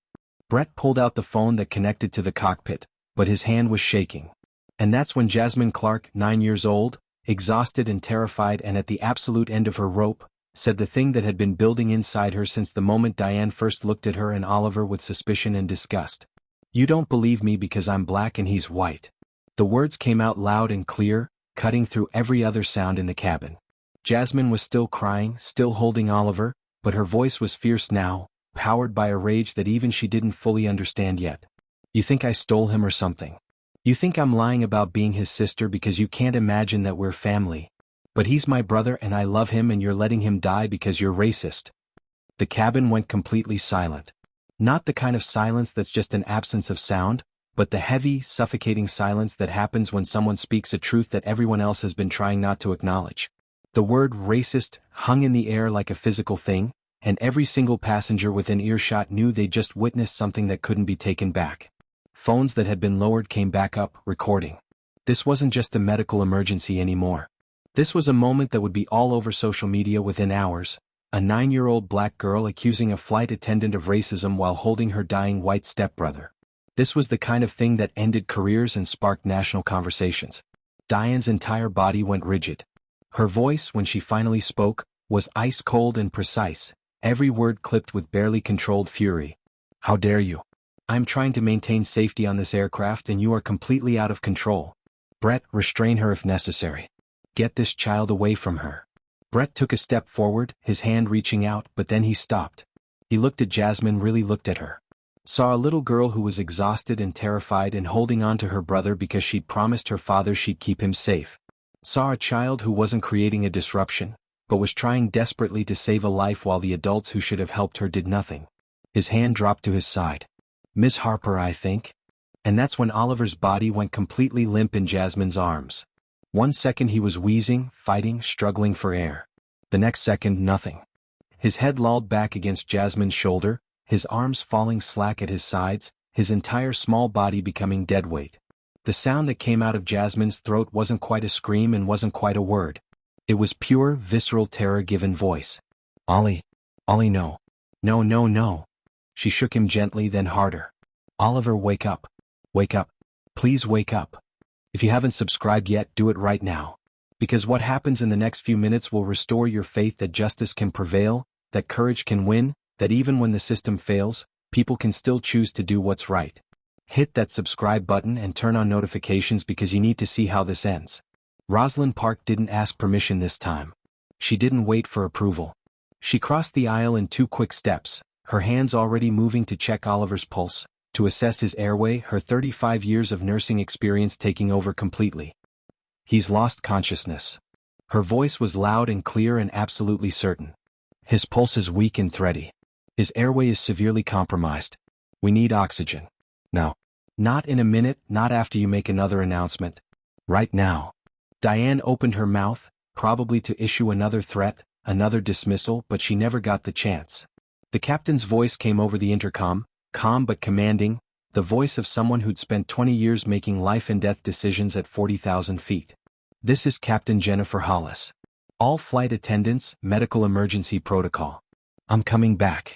Brett pulled out the phone that connected to the cockpit, but his hand was shaking. And that's when Jasmine Clarke, 9 years old, exhausted and terrified and at the absolute end of her rope, said the thing that had been building inside her since the moment Diane first looked at her and Oliver with suspicion and disgust. "You don't believe me because I'm black and he's white." The words came out loud and clear, cutting through every other sound in the cabin. Jasmine was still crying, still holding Oliver, but her voice was fierce now, powered by a rage that even she didn't fully understand yet. "You think I stole him or something? You think I'm lying about being his sister because you can't imagine that we're family? But he's my brother and I love him and you're letting him die because you're racist." The cabin went completely silent. Not the kind of silence that's just an absence of sound, but the heavy, suffocating silence that happens when someone speaks a truth that everyone else has been trying not to acknowledge. The word racist hung in the air like a physical thing, and every single passenger within earshot knew they'd just witnessed something that couldn't be taken back. Phones that had been lowered came back up, recording. This wasn't just a medical emergency anymore. This was a moment that would be all over social media within hours. A 9-year-old black girl accusing a flight attendant of racism while holding her dying white stepbrother. This was the kind of thing that ended careers and sparked national conversations. Diane's entire body went rigid. Her voice, when she finally spoke, was ice-cold and precise, every word clipped with barely controlled fury. "How dare you? I'm trying to maintain safety on this aircraft and you are completely out of control. Brett, restrain her if necessary. Get this child away from her." Brett took a step forward, his hand reaching out, but then he stopped. He looked at Jasmine, really looked at her. Saw a little girl who was exhausted and terrified and holding on to her brother because she'd promised her father she'd keep him safe. Saw a child who wasn't creating a disruption, but was trying desperately to save a life while the adults who should have helped her did nothing. His hand dropped to his side. "Miss Harper, I think." And that's when Oliver's body went completely limp in Jasmine's arms. One second he was wheezing, fighting, struggling for air. The next second, nothing. His head lolled back against Jasmine's shoulder, his arms falling slack at his sides, his entire small body becoming dead weight. The sound that came out of Jasmine's throat wasn't quite a scream and wasn't quite a word. It was pure, visceral terror given voice. Ollie. Ollie, no. No, no, no. She shook him gently, then harder. Oliver, wake up. Wake up. Please wake up. If you haven't subscribed yet, do it right now. Because what happens in the next few minutes will restore your faith that justice can prevail, that courage can win, that even when the system fails, people can still choose to do what's right. Hit that subscribe button and turn on notifications because you need to see how this ends. Rosalind Park didn't ask permission this time. She didn't wait for approval. She crossed the aisle in 2 quick steps, her hands already moving to check Oliver's pulse, to assess his airway, her 35 years of nursing experience taking over completely. He's lost consciousness. Her voice was loud and clear and absolutely certain. His pulse is weak and thready. His airway is severely compromised. We need oxygen. Now. Not in a minute, not after you make another announcement. Right now. Diane opened her mouth, probably to issue another threat, another dismissal, but she never got the chance. The captain's voice came over the intercom, calm but commanding, the voice of someone who'd spent 20 years making life-and-death decisions at 40,000 feet. This is Captain Jennifer Hollis. All flight attendants, medical emergency protocol. I'm coming back.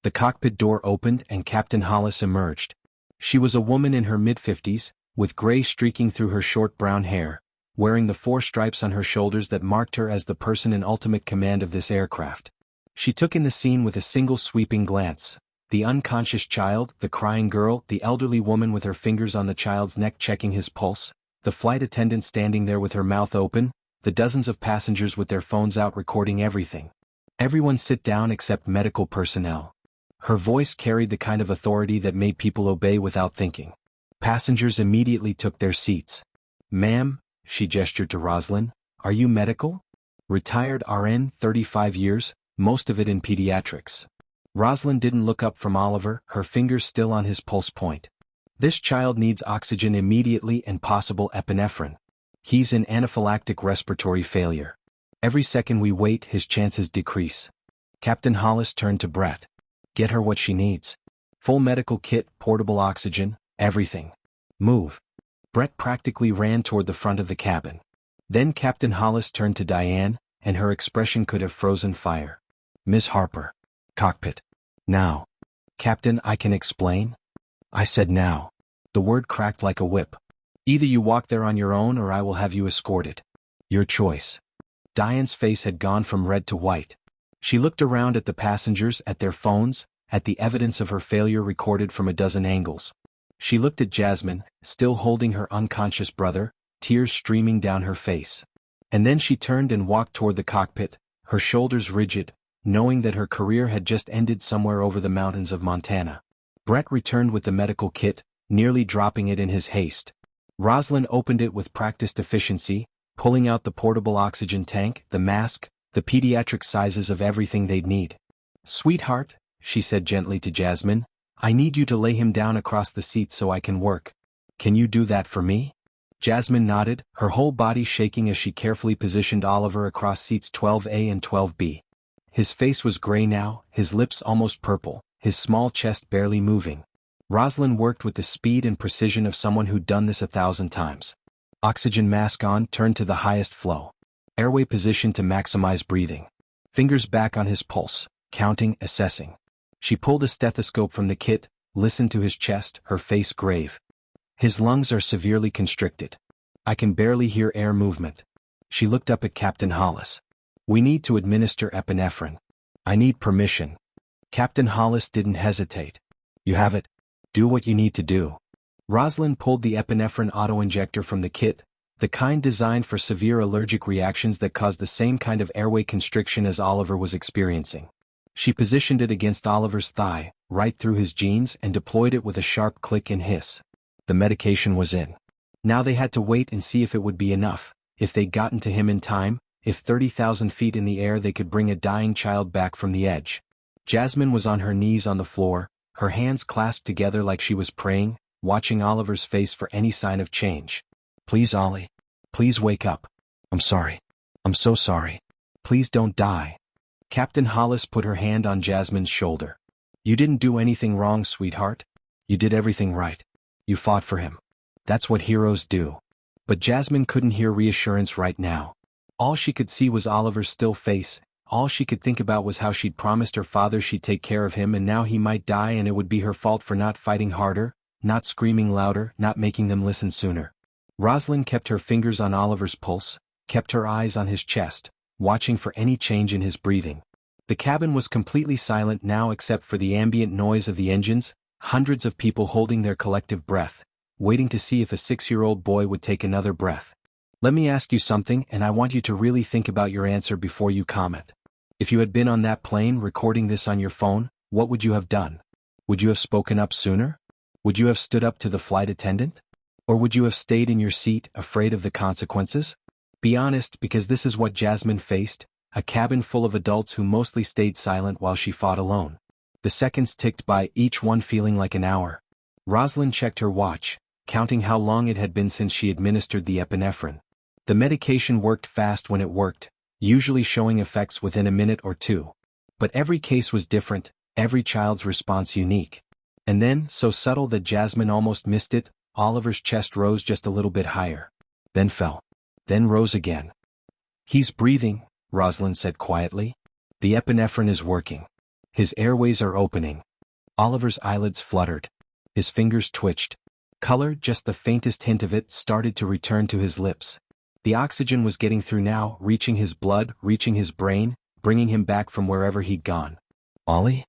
The cockpit door opened and Captain Hollis emerged. She was a woman in her mid-50s, with gray streaking through her short brown hair, wearing the 4 stripes on her shoulders that marked her as the person in ultimate command of this aircraft. She took in the scene with a single sweeping glance. The unconscious child, the crying girl, the elderly woman with her fingers on the child's neck checking his pulse, the flight attendant standing there with her mouth open, the dozens of passengers with their phones out recording everything. Everyone sit down except medical personnel. Her voice carried the kind of authority that made people obey without thinking. Passengers immediately took their seats. Ma'am, she gestured to Rosalind, are you medical? Retired RN, 35 years, most of it in pediatrics. Rosalind didn't look up from Oliver, her fingers still on his pulse point. This child needs oxygen immediately and possible epinephrine. He's in anaphylactic respiratory failure. Every second we wait, his chances decrease. Captain Hollis turned to Brett. Get her what she needs. Full medical kit, portable oxygen, everything. Move. Brett practically ran toward the front of the cabin. Then Captain Hollis turned to Diane, and her expression could have frozen fire. Miss Harper. Cockpit. Now. Captain, I can explain? I said now. The word cracked like a whip. Either you walk there on your own or I will have you escorted. Your choice. Diane's face had gone from red to white. She looked around at the passengers, at their phones, at the evidence of her failure recorded from a dozen angles. She looked at Jasmine, still holding her unconscious brother, tears streaming down her face. And then she turned and walked toward the cockpit, her shoulders rigid, knowing that her career had just ended somewhere over the mountains of Montana. Brett returned with the medical kit, nearly dropping it in his haste. Rosalind opened it with practiced efficiency, pulling out the portable oxygen tank, the mask, the pediatric sizes of everything they'd need. Sweetheart, she said gently to Jasmine, I need you to lay him down across the seat so I can work. Can you do that for me? Jasmine nodded, her whole body shaking as she carefully positioned Oliver across seats 12A and 12B. His face was gray now, his lips almost purple, his small chest barely moving. Rosalind worked with the speed and precision of someone who'd done this 1,000 times. Oxygen mask on, turned to the highest flow. Airway position to maximize breathing. Fingers back on his pulse, counting, assessing. She pulled a stethoscope from the kit, listened to his chest, her face grave. His lungs are severely constricted. I can barely hear air movement. She looked up at Captain Hollis. We need to administer epinephrine. I need permission. Captain Hollis didn't hesitate. You have it. Do what you need to do. Rosalind pulled the epinephrine auto-injector from the kit, the kind designed for severe allergic reactions that caused the same kind of airway constriction as Oliver was experiencing. She positioned it against Oliver's thigh, right through his jeans, and deployed it with a sharp click and hiss. The medication was in. Now they had to wait and see if it would be enough, if they'd gotten to him in time, if 30,000 feet in the air they could bring a dying child back from the edge. Jasmine was on her knees on the floor, her hands clasped together like she was praying, watching Oliver's face for any sign of change. Please, Ollie. Please wake up. I'm sorry. I'm so sorry. Please don't die. Captain Hollis put her hand on Jasmine's shoulder. You didn't do anything wrong, sweetheart. You did everything right. You fought for him. That's what heroes do. But Jasmine couldn't hear reassurance right now. All she could see was Oliver's still face. All she could think about was how she'd promised her father she'd take care of him, and now he might die and it would be her fault for not fighting harder, not screaming louder, not making them listen sooner. Rosalind kept her fingers on Oliver's pulse, kept her eyes on his chest, watching for any change in his breathing. The cabin was completely silent now except for the ambient noise of the engines, hundreds of people holding their collective breath, waiting to see if a 6-year-old boy would take another breath. Let me ask you something, and I want you to really think about your answer before you comment. If you had been on that plane recording this on your phone, what would you have done? Would you have spoken up sooner? Would you have stood up to the flight attendant? Or would you have stayed in your seat, afraid of the consequences? Be honest, because this is what Jasmine faced, a cabin full of adults who mostly stayed silent while she fought alone. The seconds ticked by, each one feeling like an hour. Rosalind checked her watch, counting how long it had been since she administered the epinephrine. The medication worked fast when it worked, usually showing effects within a minute or two. But every case was different, every child's response unique. And then, so subtle that Jasmine almost missed it, Oliver's chest rose just a little bit higher. Then fell. Then rose again. He's breathing, Rosalind said quietly. The epinephrine is working. His airways are opening. Oliver's eyelids fluttered. His fingers twitched. Color, just the faintest hint of it, started to return to his lips. The oxygen was getting through now, reaching his blood, reaching his brain, bringing him back from wherever he'd gone. Ollie?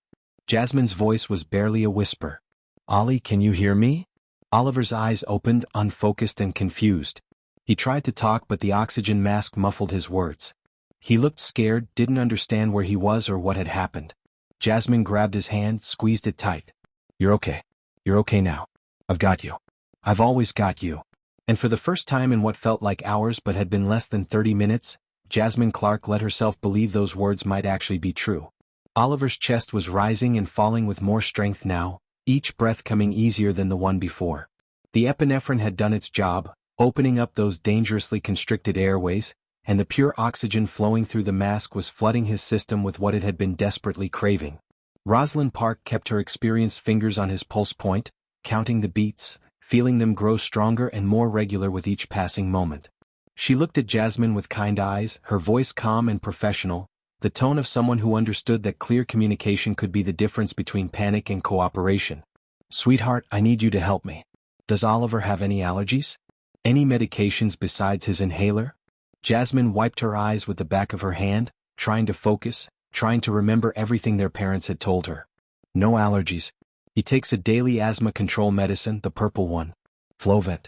Jasmine's voice was barely a whisper. Ollie, can you hear me? Oliver's eyes opened, unfocused and confused. He tried to talk but the oxygen mask muffled his words. He looked scared, didn't understand where he was or what had happened. Jasmine grabbed his hand, squeezed it tight. You're okay. You're okay now. I've got you. I've always got you. And for the first time in what felt like hours but had been less than 30 minutes, Jasmine Clarke let herself believe those words might actually be true. Oliver's chest was rising and falling with more strength now, each breath coming easier than the one before. The epinephrine had done its job, opening up those dangerously constricted airways, and the pure oxygen flowing through the mask was flooding his system with what it had been desperately craving. Rosalind Park kept her experienced fingers on his pulse point, counting the beats, feeling them grow stronger and more regular with each passing moment. She looked at Jasmine with kind eyes, her voice calm and professional, the tone of someone who understood that clear communication could be the difference between panic and cooperation. Sweetheart, I need you to help me. Does Oliver have any allergies? Any medications besides his inhaler? Jasmine wiped her eyes with the back of her hand, trying to focus, trying to remember everything their parents had told her. No allergies. He takes a daily asthma control medicine, the purple one. Flovent.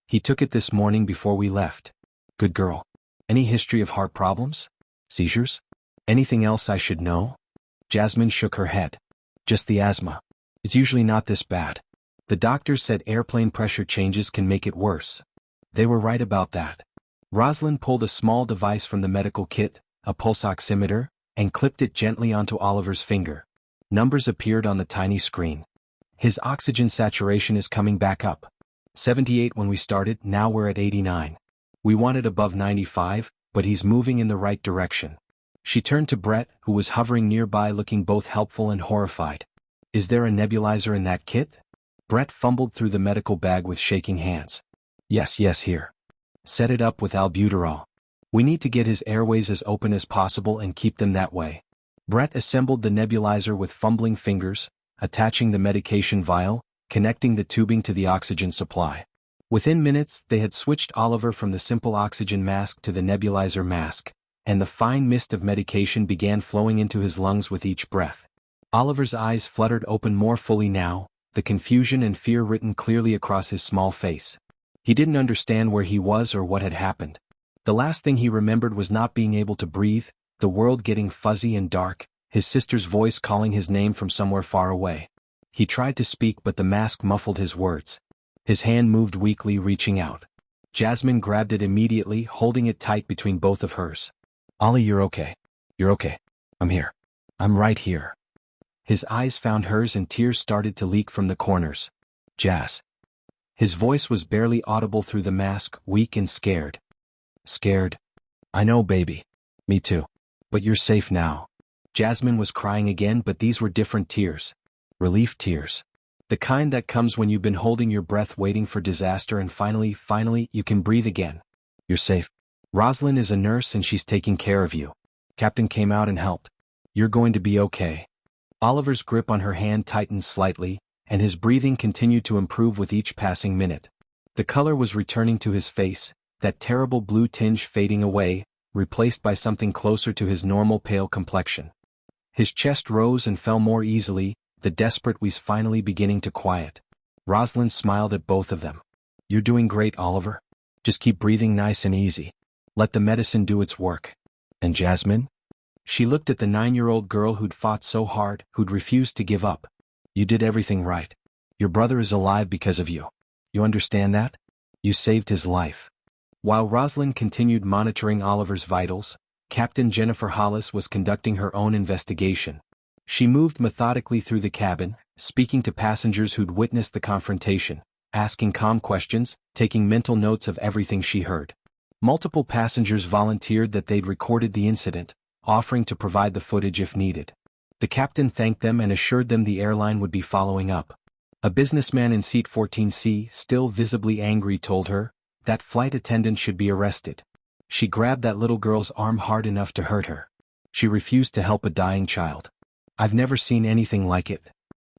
He took it this morning before we left. Good girl. Any history of heart problems? Seizures? Anything else I should know? Jasmine shook her head. Just the asthma. It's usually not this bad. The doctors said airplane pressure changes can make it worse. They were right about that. Rosalind pulled a small device from the medical kit, a pulse oximeter, and clipped it gently onto Oliver's finger. Numbers appeared on the tiny screen. His oxygen saturation is coming back up. 78 when we started, now we're at 89. We wanted above 95, but he's moving in the right direction. She turned to Brett, who was hovering nearby looking both helpful and horrified. Is there a nebulizer in that kit? Brett fumbled through the medical bag with shaking hands. Yes, here. Set it up with albuterol. We need to get his airways as open as possible and keep them that way. Brett assembled the nebulizer with fumbling fingers, attaching the medication vial, connecting the tubing to the oxygen supply. Within minutes, they had switched Oliver from the simple oxygen mask to the nebulizer mask, and the fine mist of medication began flowing into his lungs with each breath. Oliver's eyes fluttered open more fully now, the confusion and fear written clearly across his small face. He didn't understand where he was or what had happened. The last thing he remembered was not being able to breathe, the world getting fuzzy and dark, his sister's voice calling his name from somewhere far away. He tried to speak but the mask muffled his words. His hand moved weakly, reaching out. Jasmine grabbed it immediately, holding it tight between both of hers. Ollie, you're okay. You're okay. I'm here. I'm right here. His eyes found hers and tears started to leak from the corners. Jazz. His voice was barely audible through the mask, weak and scared. Scared? I know, baby. Me too. But you're safe now. Jasmine was crying again, but these were different tears. Relief tears. The kind that comes when you've been holding your breath waiting for disaster and finally, you can breathe again. You're safe. Rosalind is a nurse and she's taking care of you. Captain came out and helped. You're going to be okay. Oliver's grip on her hand tightened slightly, and his breathing continued to improve with each passing minute. The color was returning to his face, that terrible blue tinge fading away, replaced by something closer to his normal pale complexion. His chest rose and fell more easily, the desperate wheeze finally beginning to quiet. Rosalind smiled at both of them. You're doing great, Oliver. Just keep breathing nice and easy. Let the medicine do its work. And Jasmine? She looked at the 9-year-old girl who'd fought so hard, who'd refused to give up. You did everything right. Your brother is alive because of you. You understand that? You saved his life. While Rosalind continued monitoring Oliver's vitals, Captain Jennifer Hollis was conducting her own investigation. She moved methodically through the cabin, speaking to passengers who'd witnessed the confrontation, asking calm questions, taking mental notes of everything she heard. Multiple passengers volunteered that they'd recorded the incident, offering to provide the footage if needed. The captain thanked them and assured them the airline would be following up. A businessman in seat 14C, still visibly angry, told her that flight attendant should be arrested. She grabbed that little girl's arm hard enough to hurt her. She refused to help a dying child. I've never seen anything like it.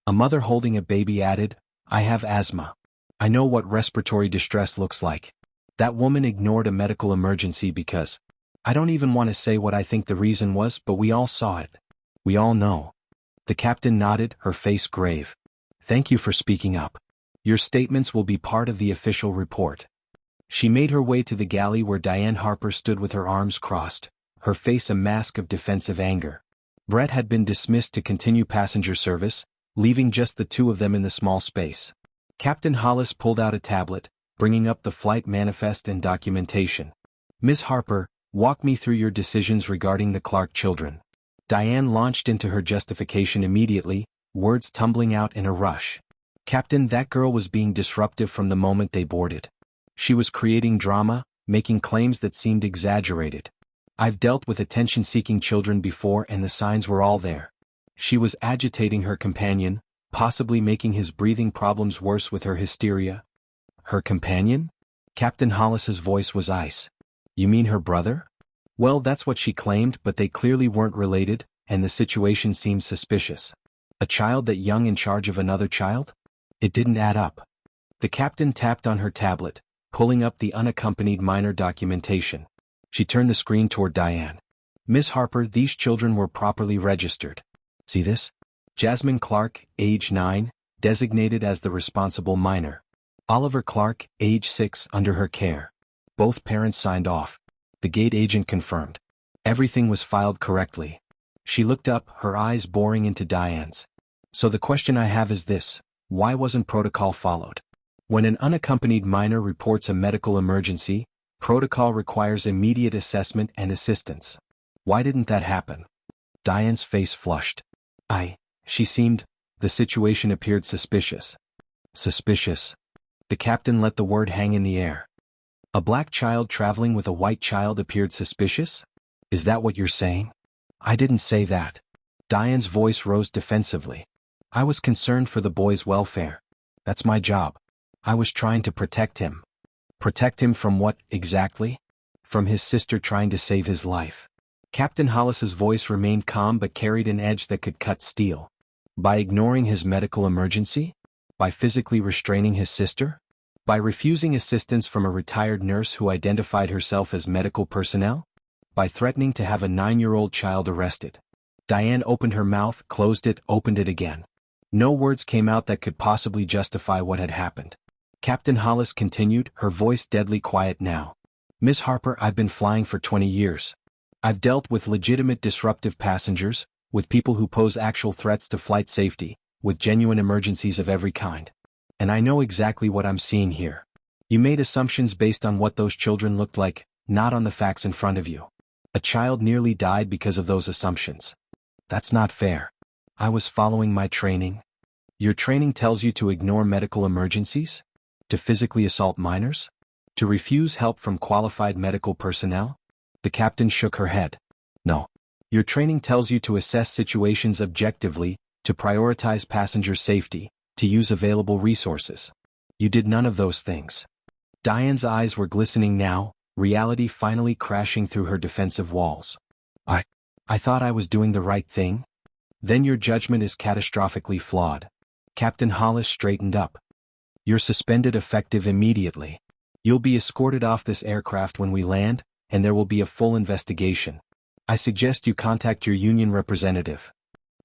A mother holding a baby added, I have asthma. I know what respiratory distress looks like. That woman ignored a medical emergency because, I don't even want to say what I think the reason was, but we all saw it. We all know. The captain nodded, her face grave. Thank you for speaking up. Your statements will be part of the official report. She made her way to the galley where Diane Harper stood with her arms crossed, her face a mask of defensive anger. Brett had been dismissed to continue passenger service, leaving just the two of them in the small space. Captain Hollis pulled out a tablet, bringing up the flight manifest and documentation. Ms. Harper, walk me through your decisions regarding the Clarke children. Diane launched into her justification immediately, words tumbling out in a rush. Captain, that girl was being disruptive from the moment they boarded. She was creating drama, making claims that seemed exaggerated. I've dealt with attention-seeking children before and the signs were all there. She was agitating her companion, possibly making his breathing problems worse with her hysteria. Her companion? Captain Hollis's voice was ice. You mean her brother? Well, that's what she claimed, but they clearly weren't related, and the situation seemed suspicious. A child that young in charge of another child? It didn't add up. The captain tapped on her tablet, pulling up the unaccompanied minor documentation. She turned the screen toward Diane. Ms. Harper, these children were properly registered. See this? Jasmine Clarke, age 9, designated as the responsible minor. Oliver Clarke, age 6, under her care. Both parents signed off. The gate agent confirmed. Everything was filed correctly. She looked up, her eyes boring into Diane's. So the question I have is this: why wasn't protocol followed? When an unaccompanied minor reports a medical emergency, protocol requires immediate assessment and assistance. Why didn't that happen? Diane's face flushed. She seemed, the situation appeared suspicious. Suspicious. The captain let the word hang in the air. A black child traveling with a white child appeared suspicious? Is that what you're saying? I didn't say that. Diane's voice rose defensively. I was concerned for the boy's welfare. That's my job. I was trying to protect him. Protect him from what, exactly? From his sister trying to save his life. Captain Hollis's voice remained calm but carried an edge that could cut steel. By ignoring his medical emergency? By physically restraining his sister? By refusing assistance from a retired nurse who identified herself as medical personnel? By threatening to have a 9-year-old child arrested? Diane opened her mouth, closed it, opened it again. No words came out that could possibly justify what had happened. Captain Hollis continued, her voice deadly quiet now. Ms. Harper, I've been flying for 20 years. I've dealt with legitimate disruptive passengers, with people who pose actual threats to flight safety, with genuine emergencies of every kind. And I know exactly what I'm seeing here. You made assumptions based on what those children looked like, not on the facts in front of you. A child nearly died because of those assumptions. That's not fair. I was following my training. Your training tells you to ignore medical emergencies? To physically assault minors? To refuse help from qualified medical personnel? The captain shook her head. No. Your training tells you to assess situations objectively, to prioritize passenger safety, to use available resources. You did none of those things. Diane's eyes were glistening now, reality finally crashing through her defensive walls. I thought I was doing the right thing? Then your judgment is catastrophically flawed. Captain Hollis straightened up. You're suspended effective immediately. You'll be escorted off this aircraft when we land, and there will be a full investigation. I suggest you contact your union representative.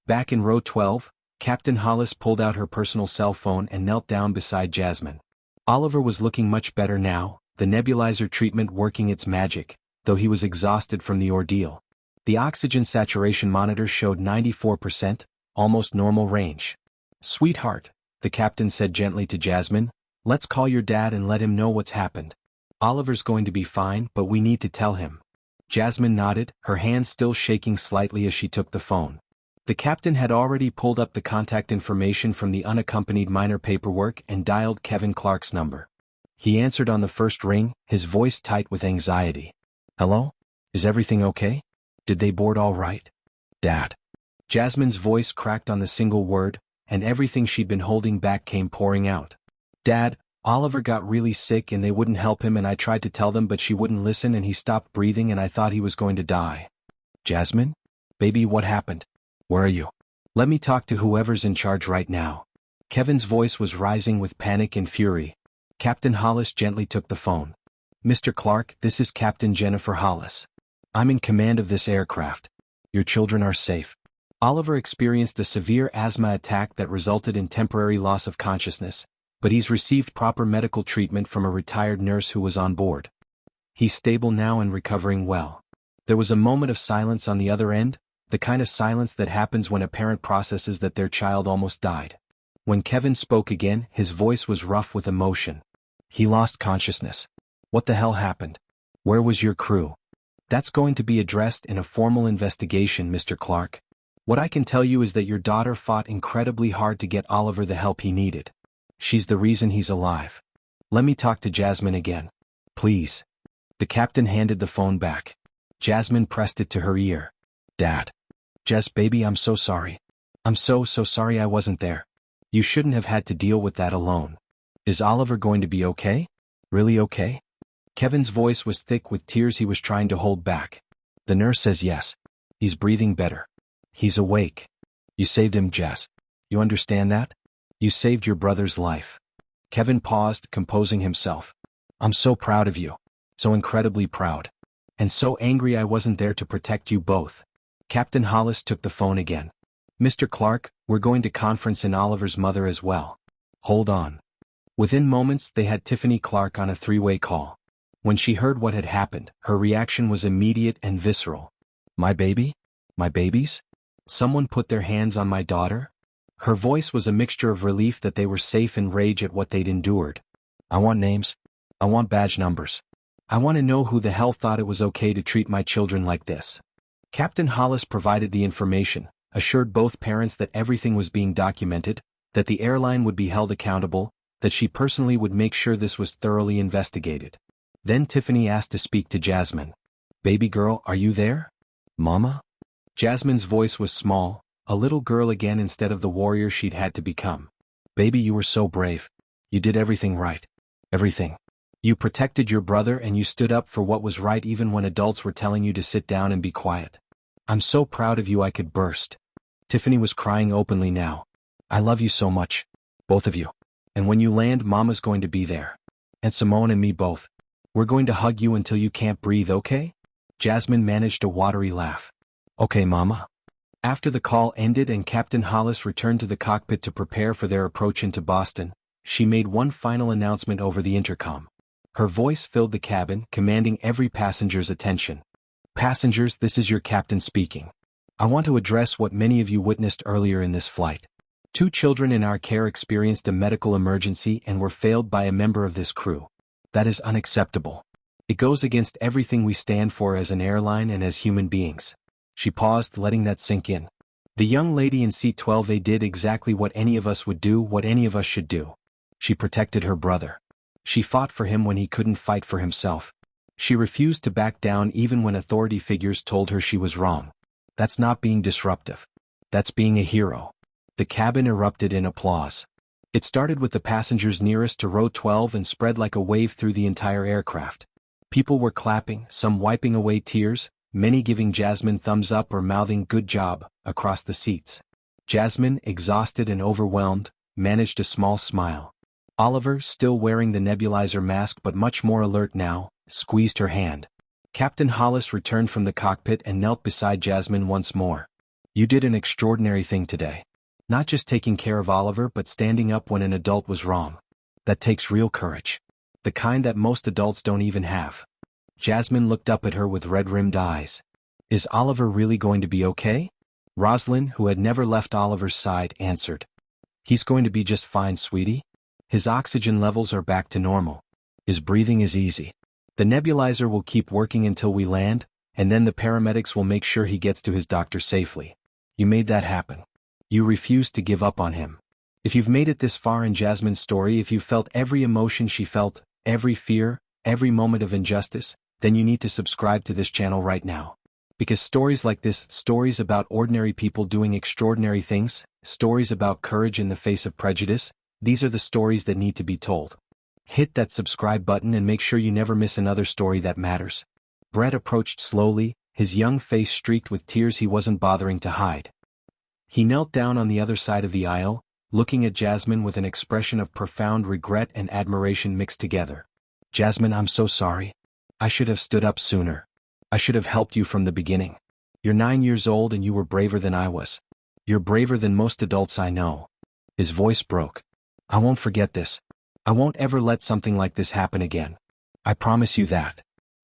Back in row 12, Captain Hollis pulled out her personal cell phone and knelt down beside Jasmine. Oliver was looking much better now, the nebulizer treatment working its magic, though he was exhausted from the ordeal. The oxygen saturation monitor showed 94%, almost normal range. Sweetheart, the captain said gently to Jasmine, let's call your dad and let him know what's happened. Oliver's going to be fine, but we need to tell him. Jasmine nodded, her hands still shaking slightly as she took the phone. The captain had already pulled up the contact information from the unaccompanied minor paperwork and dialed Kevin Clarke's number. He answered on the first ring, his voice tight with anxiety. Hello? Is everything okay? Did they board all right? Dad. Jasmine's voice cracked on the single word, and everything she'd been holding back came pouring out. Dad, Oliver got really sick and they wouldn't help him and I tried to tell them but she wouldn't listen and he stopped breathing and I thought he was going to die. Jasmine? Baby, what happened? Where are you? Let me talk to whoever's in charge right now. Kevin's voice was rising with panic and fury. Captain Hollis gently took the phone. Mr. Clarke, this is Captain Jennifer Hollis. I'm in command of this aircraft. Your children are safe. Oliver experienced a severe asthma attack that resulted in temporary loss of consciousness, but he's received proper medical treatment from a retired nurse who was on board. He's stable now and recovering well. There was a moment of silence on the other end, the kind of silence that happens when a parent processes that their child almost died. When Kevin spoke again, his voice was rough with emotion. He lost consciousness. What the hell happened? Where was your crew? That's going to be addressed in a formal investigation, Mr. Clarke. What I can tell you is that your daughter fought incredibly hard to get Oliver the help he needed. She's the reason he's alive. Let me talk to Jasmine again. Please. The captain handed the phone back. Jasmine pressed it to her ear. Dad. Jess, baby, I'm so sorry. I'm so sorry I wasn't there. You shouldn't have had to deal with that alone. Is Oliver going to be okay? Really okay? Kevin's voice was thick with tears he was trying to hold back. The nurse says yes. He's breathing better. He's awake. You saved him, Jess. You understand that? You saved your brother's life. Kevin paused, composing himself. I'm so proud of you. So incredibly proud. And so angry I wasn't there to protect you both. Captain Hollis took the phone again. Mr. Clarke, we're going to conference in Oliver's mother as well. Hold on. Within moments they had Tiffany Clarke on a three-way call. When she heard what had happened, her reaction was immediate and visceral. My baby? My babies? Someone put their hands on my daughter? Her voice was a mixture of relief that they were safe and rage at what they'd endured. I want names. I want badge numbers. I want to know who the hell thought it was okay to treat my children like this. Captain Hollis provided the information, assured both parents that everything was being documented, that the airline would be held accountable, that she personally would make sure this was thoroughly investigated. Then Tiffany asked to speak to Jasmine. Baby girl, are you there? Mama? Jasmine's voice was small, a little girl again instead of the warrior she'd had to become. Baby, you were so brave. You did everything right. Everything. You protected your brother and you stood up for what was right even when adults were telling you to sit down and be quiet. I'm so proud of you I could burst. Tiffany was crying openly now. I love you so much. Both of you. And when you land, Mama's going to be there. And Simone and me both. We're going to hug you until you can't breathe, okay? Jasmine managed a watery laugh. Okay, Mama. After the call ended and Captain Hollis returned to the cockpit to prepare for their approach into Boston, she made one final announcement over the intercom. Her voice filled the cabin, commanding every passenger's attention. Passengers, this is your captain speaking. I want to address what many of you witnessed earlier in this flight. 2 children in our care experienced a medical emergency and were failed by a member of this crew. That is unacceptable. It goes against everything we stand for as an airline and as human beings. She paused, letting that sink in. The young lady in seat 12A did exactly what any of us would do, what any of us should do. She protected her brother. She fought for him when he couldn't fight for himself. She refused to back down even when authority figures told her she was wrong. That's not being disruptive. That's being a hero. The cabin erupted in applause. It started with the passengers nearest to row 12 and spread like a wave through the entire aircraft. People were clapping, some wiping away tears, many giving Jasmine thumbs up or mouthing "good job" across the seats. Jasmine, exhausted and overwhelmed, managed a small smile. Oliver, still wearing the nebulizer mask but much more alert now, squeezed her hand. Captain Hollis returned from the cockpit and knelt beside Jasmine once more. "You did an extraordinary thing today. Not just taking care of Oliver but standing up when an adult was wrong. That takes real courage. The kind that most adults don't even have." Jasmine looked up at her with red-rimmed eyes. "Is Oliver really going to be okay?" Rosalind, who had never left Oliver's side, answered. "He's going to be just fine, sweetie. His oxygen levels are back to normal. His breathing is easy. The nebulizer will keep working until we land, and then the paramedics will make sure he gets to his doctor safely. You made that happen. You refused to give up on him." If you've made it this far in Jasmine's story, if you've felt every emotion she felt, every fear, every moment of injustice, then you need to subscribe to this channel right now. Because stories like this, stories about ordinary people doing extraordinary things, stories about courage in the face of prejudice, these are the stories that need to be told. Hit that subscribe button and make sure you never miss another story that matters. Brett approached slowly, his young face streaked with tears he wasn't bothering to hide. He knelt down on the other side of the aisle, looking at Jasmine with an expression of profound regret and admiration mixed together. "Jasmine, I'm so sorry. I should have stood up sooner. I should have helped you from the beginning. You're 9 years old and you were braver than I was. You're braver than most adults I know." His voice broke. "I won't forget this. I won't ever let something like this happen again. I promise you that."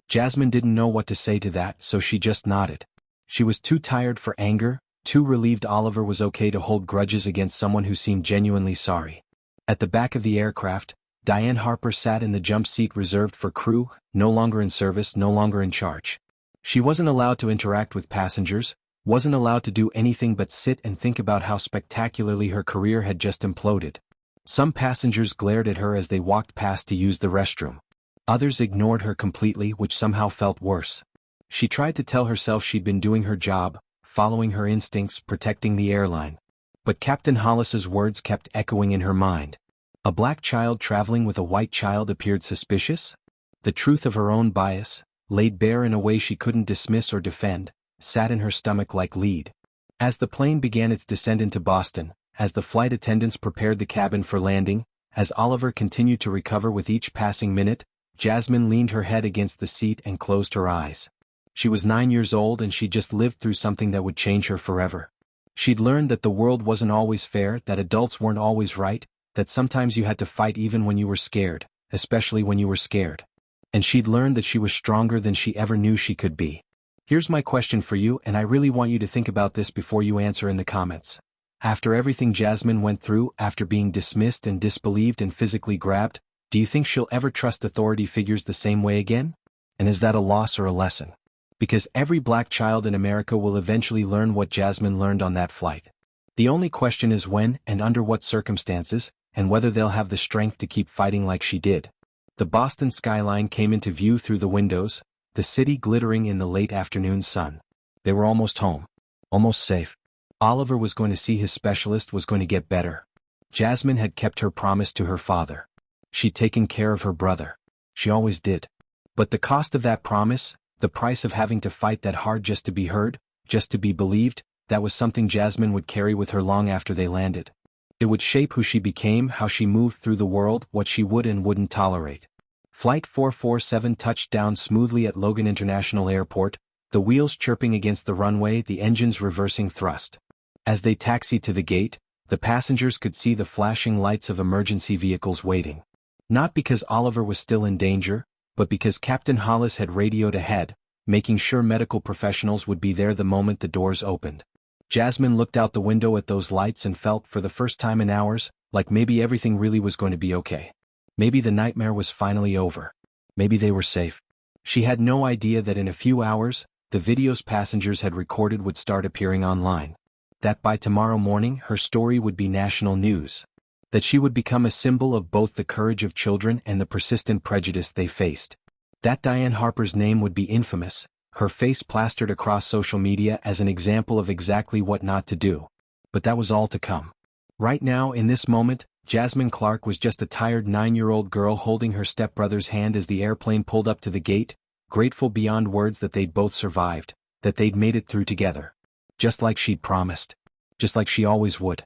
Jasmine didn't know what to say to that, so she just nodded. She was too tired for anger, too relieved Oliver was okay to hold grudges against someone who seemed genuinely sorry. At the back of the aircraft, Diane Harper sat in the jump seat reserved for crew, no longer in service, no longer in charge. She wasn't allowed to interact with passengers, wasn't allowed to do anything but sit and think about how spectacularly her career had just imploded. Some passengers glared at her as they walked past to use the restroom. Others ignored her completely, which somehow felt worse. She tried to tell herself she'd been doing her job, following her instincts, protecting the airline. But Captain Hollis's words kept echoing in her mind. A black child traveling with a white child appeared suspicious? The truth of her own bias, laid bare in a way she couldn't dismiss or defend, sat in her stomach like lead. As the plane began its descent into Boston, as the flight attendants prepared the cabin for landing, as Oliver continued to recover with each passing minute, Jasmine leaned her head against the seat and closed her eyes. She was 9 years old and she'd just lived through something that would change her forever. She'd learned that the world wasn't always fair, that adults weren't always right, that sometimes you had to fight even when you were scared, especially when you were scared. And she'd learned that she was stronger than she ever knew she could be. Here's my question for you, and I really want you to think about this before you answer in the comments. After everything Jasmine went through, after being dismissed and disbelieved and physically grabbed, do you think she'll ever trust authority figures the same way again? And is that a loss or a lesson? Because every black child in America will eventually learn what Jasmine learned on that flight. The only question is when and under what circumstances, and whether they'll have the strength to keep fighting like she did. The Boston skyline came into view through the windows, the city glittering in the late afternoon sun. They were almost home. Almost safe. Oliver was going to see his specialist, was going to get better. Jasmine had kept her promise to her father. She'd taken care of her brother. She always did. But the cost of that promise, the price of having to fight that hard just to be heard, just to be believed, that was something Jasmine would carry with her long after they landed. It would shape who she became, how she moved through the world, what she would and wouldn't tolerate. Flight 447 touched down smoothly at Logan International Airport, the wheels chirping against the runway, the engines reversing thrust. As they taxied to the gate, the passengers could see the flashing lights of emergency vehicles waiting. Not because Oliver was still in danger, but because Captain Hollis had radioed ahead, making sure medical professionals would be there the moment the doors opened. Jasmine looked out the window at those lights and felt, for the first time in hours, like maybe everything really was going to be okay. Maybe the nightmare was finally over. Maybe they were safe. She had no idea that in a few hours, the videos passengers had recorded would start appearing online. That by tomorrow morning her story would be national news. That she would become a symbol of both the courage of children and the persistent prejudice they faced. That Diane Harper's name would be infamous, her face plastered across social media as an example of exactly what not to do. But that was all to come. Right now, in this moment, Jasmine Clarke was just a tired 9-year-old girl holding her stepbrother's hand as the airplane pulled up to the gate, grateful beyond words that they'd both survived, that they'd made it through together. Just like she'd promised. Just like she always would.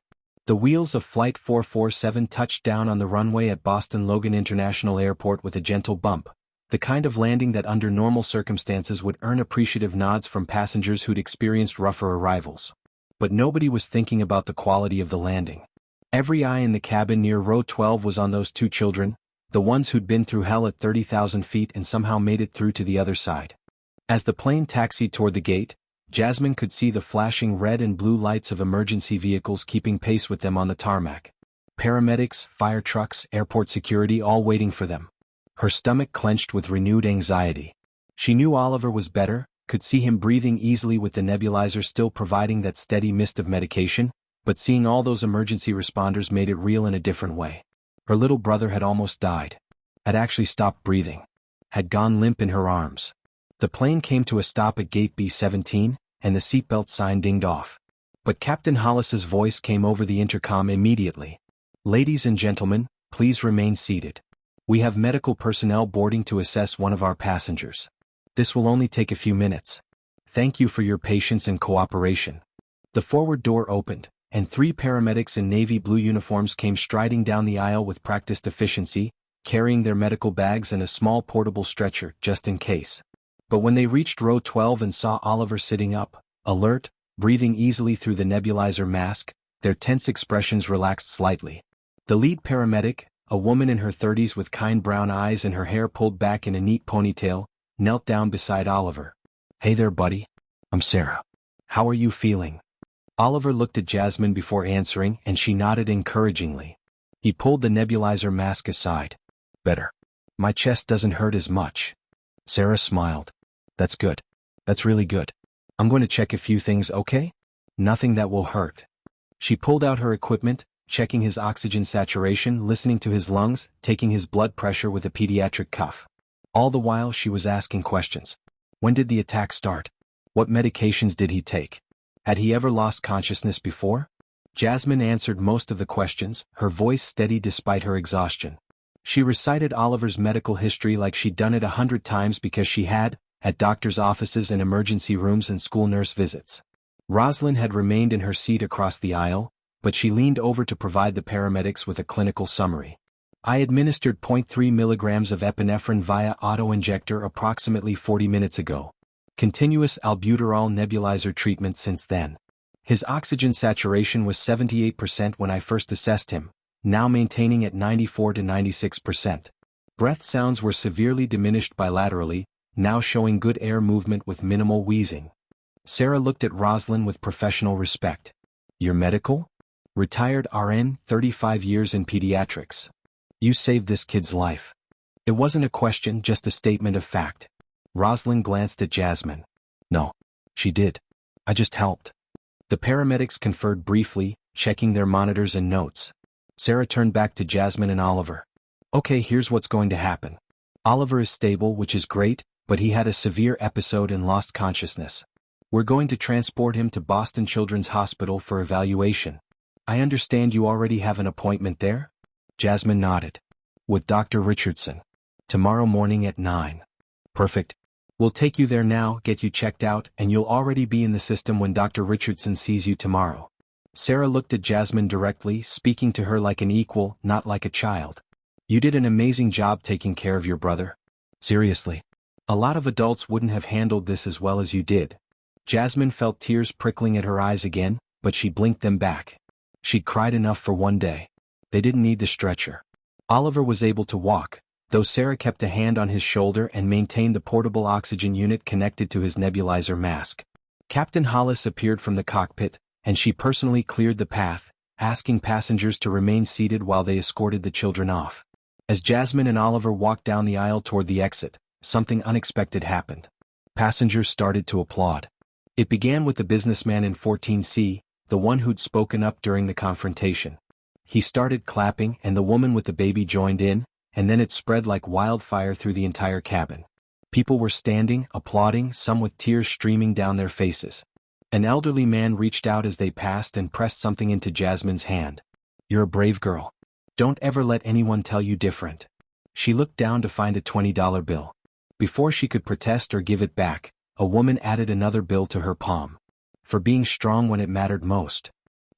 The wheels of Flight 447 touched down on the runway at Boston Logan International Airport with a gentle bump, the kind of landing that under normal circumstances would earn appreciative nods from passengers who'd experienced rougher arrivals. But nobody was thinking about the quality of the landing. Every eye in the cabin near row 12 was on those two children, the ones who'd been through hell at 30,000 feet and somehow made it through to the other side. As the plane taxied toward the gate, Jasmine could see the flashing red and blue lights of emergency vehicles keeping pace with them on the tarmac. Paramedics, fire trucks, airport security all waiting for them. Her stomach clenched with renewed anxiety. She knew Oliver was better, could see him breathing easily with the nebulizer still providing that steady mist of medication, but seeing all those emergency responders made it real in a different way. Her little brother had almost died. Had actually stopped breathing. Had gone limp in her arms. The plane came to a stop at gate B-17, and the seatbelt sign dinged off. But Captain Hollis's voice came over the intercom immediately. "Ladies and gentlemen, please remain seated. We have medical personnel boarding to assess one of our passengers. This will only take a few minutes. Thank you for your patience and cooperation." The forward door opened, and 3 paramedics in navy blue uniforms came striding down the aisle with practiced efficiency, carrying their medical bags and a small portable stretcher, just in case. But when they reached row 12 and saw Oliver sitting up, alert, breathing easily through the nebulizer mask, their tense expressions relaxed slightly. The lead paramedic, a woman in her 30s with kind brown eyes and her hair pulled back in a neat ponytail, knelt down beside Oliver. "Hey there, buddy. I'm Sarah. How are you feeling?" Oliver looked at Jasmine before answering, and she nodded encouragingly. He pulled the nebulizer mask aside. "Better. My chest doesn't hurt as much." Sarah smiled. "That's good. That's really good. I'm going to check a few things, okay? Nothing that will hurt." She pulled out her equipment, checking his oxygen saturation, listening to his lungs, taking his blood pressure with a pediatric cuff. All the while she was asking questions. When did the attack start? What medications did he take? Had he ever lost consciousness before? Jasmine answered most of the questions, her voice steady despite her exhaustion. She recited Oliver's medical history like she'd done it 100 times because she had, at doctors' offices and emergency rooms and school nurse visits. Rosalind had remained in her seat across the aisle, but she leaned over to provide the paramedics with a clinical summary. "I administered 0.3 milligrams of epinephrine via auto-injector approximately 40 minutes ago. Continuous albuterol nebulizer treatment since then. His oxygen saturation was 78% when I first assessed him, now maintaining at 94 to 96%. Breath sounds were severely diminished bilaterally, now showing good air movement with minimal wheezing." Sarah looked at Rosalind with professional respect. "You're medical? Retired RN, 35 years in pediatrics. You saved this kid's life." It wasn't a question, just a statement of fact. Rosalind glanced at Jasmine. "No. She did. I just helped." The paramedics conferred briefly, checking their monitors and notes. Sarah turned back to Jasmine and Oliver. "Okay, here's what's going to happen. Oliver is stable, which is great, but he had a severe episode and lost consciousness. We're going to transport him to Boston Children's Hospital for evaluation. I understand you already have an appointment there?" Jasmine nodded. "With Dr. Richardson. Tomorrow morning at 9. "Perfect. We'll take you there now, get you checked out, and you'll already be in the system when Dr. Richardson sees you tomorrow." Sarah looked at Jasmine directly, speaking to her like an equal, not like a child. "You did an amazing job taking care of your brother. Seriously. A lot of adults wouldn't have handled this as well as you did." Jasmine felt tears prickling at her eyes again, but she blinked them back. She'd cried enough for one day. They didn't need the stretcher. Oliver was able to walk, though Sarah kept a hand on his shoulder and maintained the portable oxygen unit connected to his nebulizer mask. Captain Hollis appeared from the cockpit, and she personally cleared the path, asking passengers to remain seated while they escorted the children off. As Jasmine and Oliver walked down the aisle toward the exit, something unexpected happened. Passengers started to applaud. It began with the businessman in 14C, the one who'd spoken up during the confrontation. He started clapping and the woman with the baby joined in, and then it spread like wildfire through the entire cabin. People were standing, applauding, some with tears streaming down their faces. An elderly man reached out as they passed and pressed something into Jasmine's hand. "You're a brave girl. Don't ever let anyone tell you different. She looked down to find a $20 bill. Before she could protest or give it back, a woman added another bill to her palm. For being strong when it mattered most.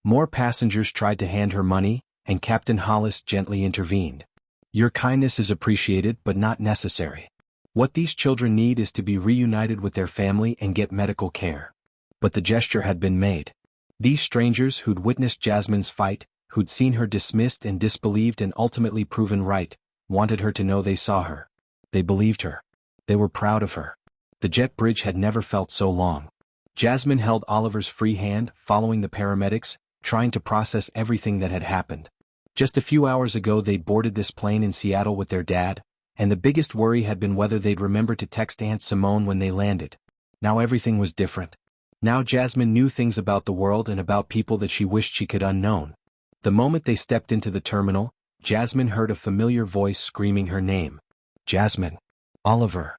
More passengers tried to hand her money, and Captain Hollis gently intervened. Your kindness is appreciated but not necessary. What these children need is to be reunited with their family and get medical care. But the gesture had been made. These strangers who'd witnessed Jasmine's fight, who'd seen her dismissed and disbelieved and ultimately proven right, wanted her to know they saw her. They believed her. They were proud of her. The jet bridge had never felt so long. Jasmine held Oliver's free hand, following the paramedics, trying to process everything that had happened. Just a few hours ago they'd boarded this plane in Seattle with their dad, and the biggest worry had been whether they'd remember to text Aunt Simone when they landed. Now everything was different. Now Jasmine knew things about the world and about people that she wished she could unknown. The moment they stepped into the terminal, Jasmine heard a familiar voice screaming her name. Jasmine. Oliver.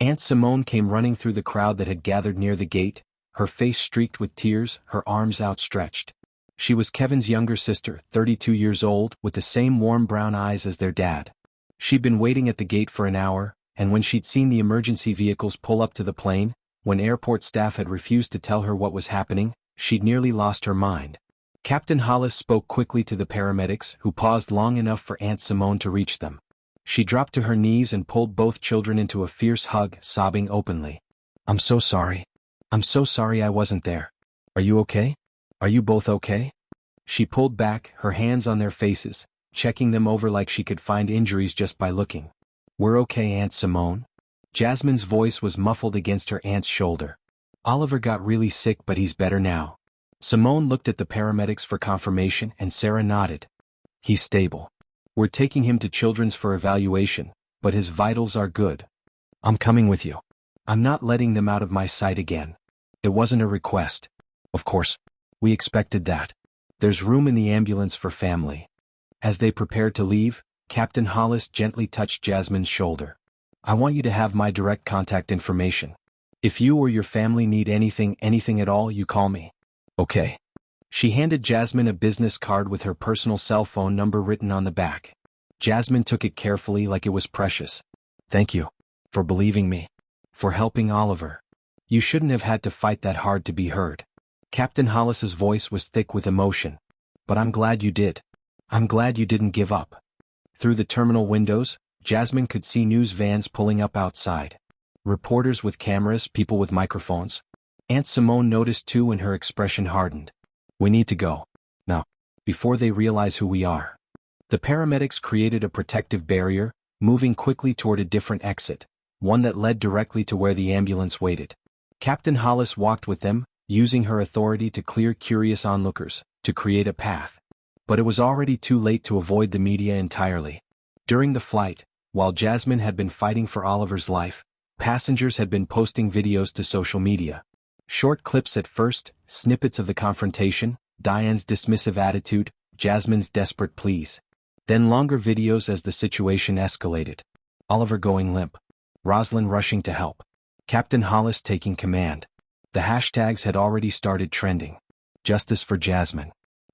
Aunt Simone came running through the crowd that had gathered near the gate, her face streaked with tears, her arms outstretched. She was Kevin's younger sister, 32 years old, with the same warm brown eyes as their dad. She'd been waiting at the gate for an hour, and when she'd seen the emergency vehicles pull up to the plane, when airport staff had refused to tell her what was happening, she'd nearly lost her mind. Captain Hollis spoke quickly to the paramedics, who paused long enough for Aunt Simone to reach them. She dropped to her knees and pulled both children into a fierce hug, sobbing openly. I'm so sorry. I'm so sorry I wasn't there. Are you okay? Are you both okay? She pulled back, her hands on their faces, checking them over like she could find injuries just by looking. We're okay, Aunt Simone. Jasmine's voice was muffled against her aunt's shoulder. Oliver got really sick but he's better now. Simone looked at the paramedics for confirmation and Sarah nodded. He's stable. We're taking him to Children's for evaluation, but his vitals are good. I'm coming with you. I'm not letting them out of my sight again. It wasn't a request. Of course. We expected that. There's room in the ambulance for family. As they prepared to leave, Captain Hollis gently touched Jasmine's shoulder. I want you to have my direct contact information. If you or your family need anything at all, you call me. Okay. She handed Jasmine a business card with her personal cell phone number written on the back. Jasmine took it carefully like it was precious. Thank you. For believing me. For helping Oliver. You shouldn't have had to fight that hard to be heard. Captain Hollis's voice was thick with emotion. But I'm glad you did. I'm glad you didn't give up. Through the terminal windows, Jasmine could see news vans pulling up outside. Reporters with cameras, people with microphones. Aunt Simone noticed too and her expression hardened. We need to go. Now. Before they realize who we are. The paramedics created a protective barrier, moving quickly toward a different exit, one that led directly to where the ambulance waited. Captain Hollis walked with them, using her authority to clear curious onlookers, to create a path. But it was already too late to avoid the media entirely. During the flight, while Jasmine had been fighting for Oliver's life, passengers had been posting videos to social media. Short clips at first, snippets of the confrontation, Diane's dismissive attitude, Jasmine's desperate pleas. Then longer videos as the situation escalated. Oliver going limp. Rosalind rushing to help. Captain Hollis taking command. The hashtags had already started trending. Justice for Jasmine.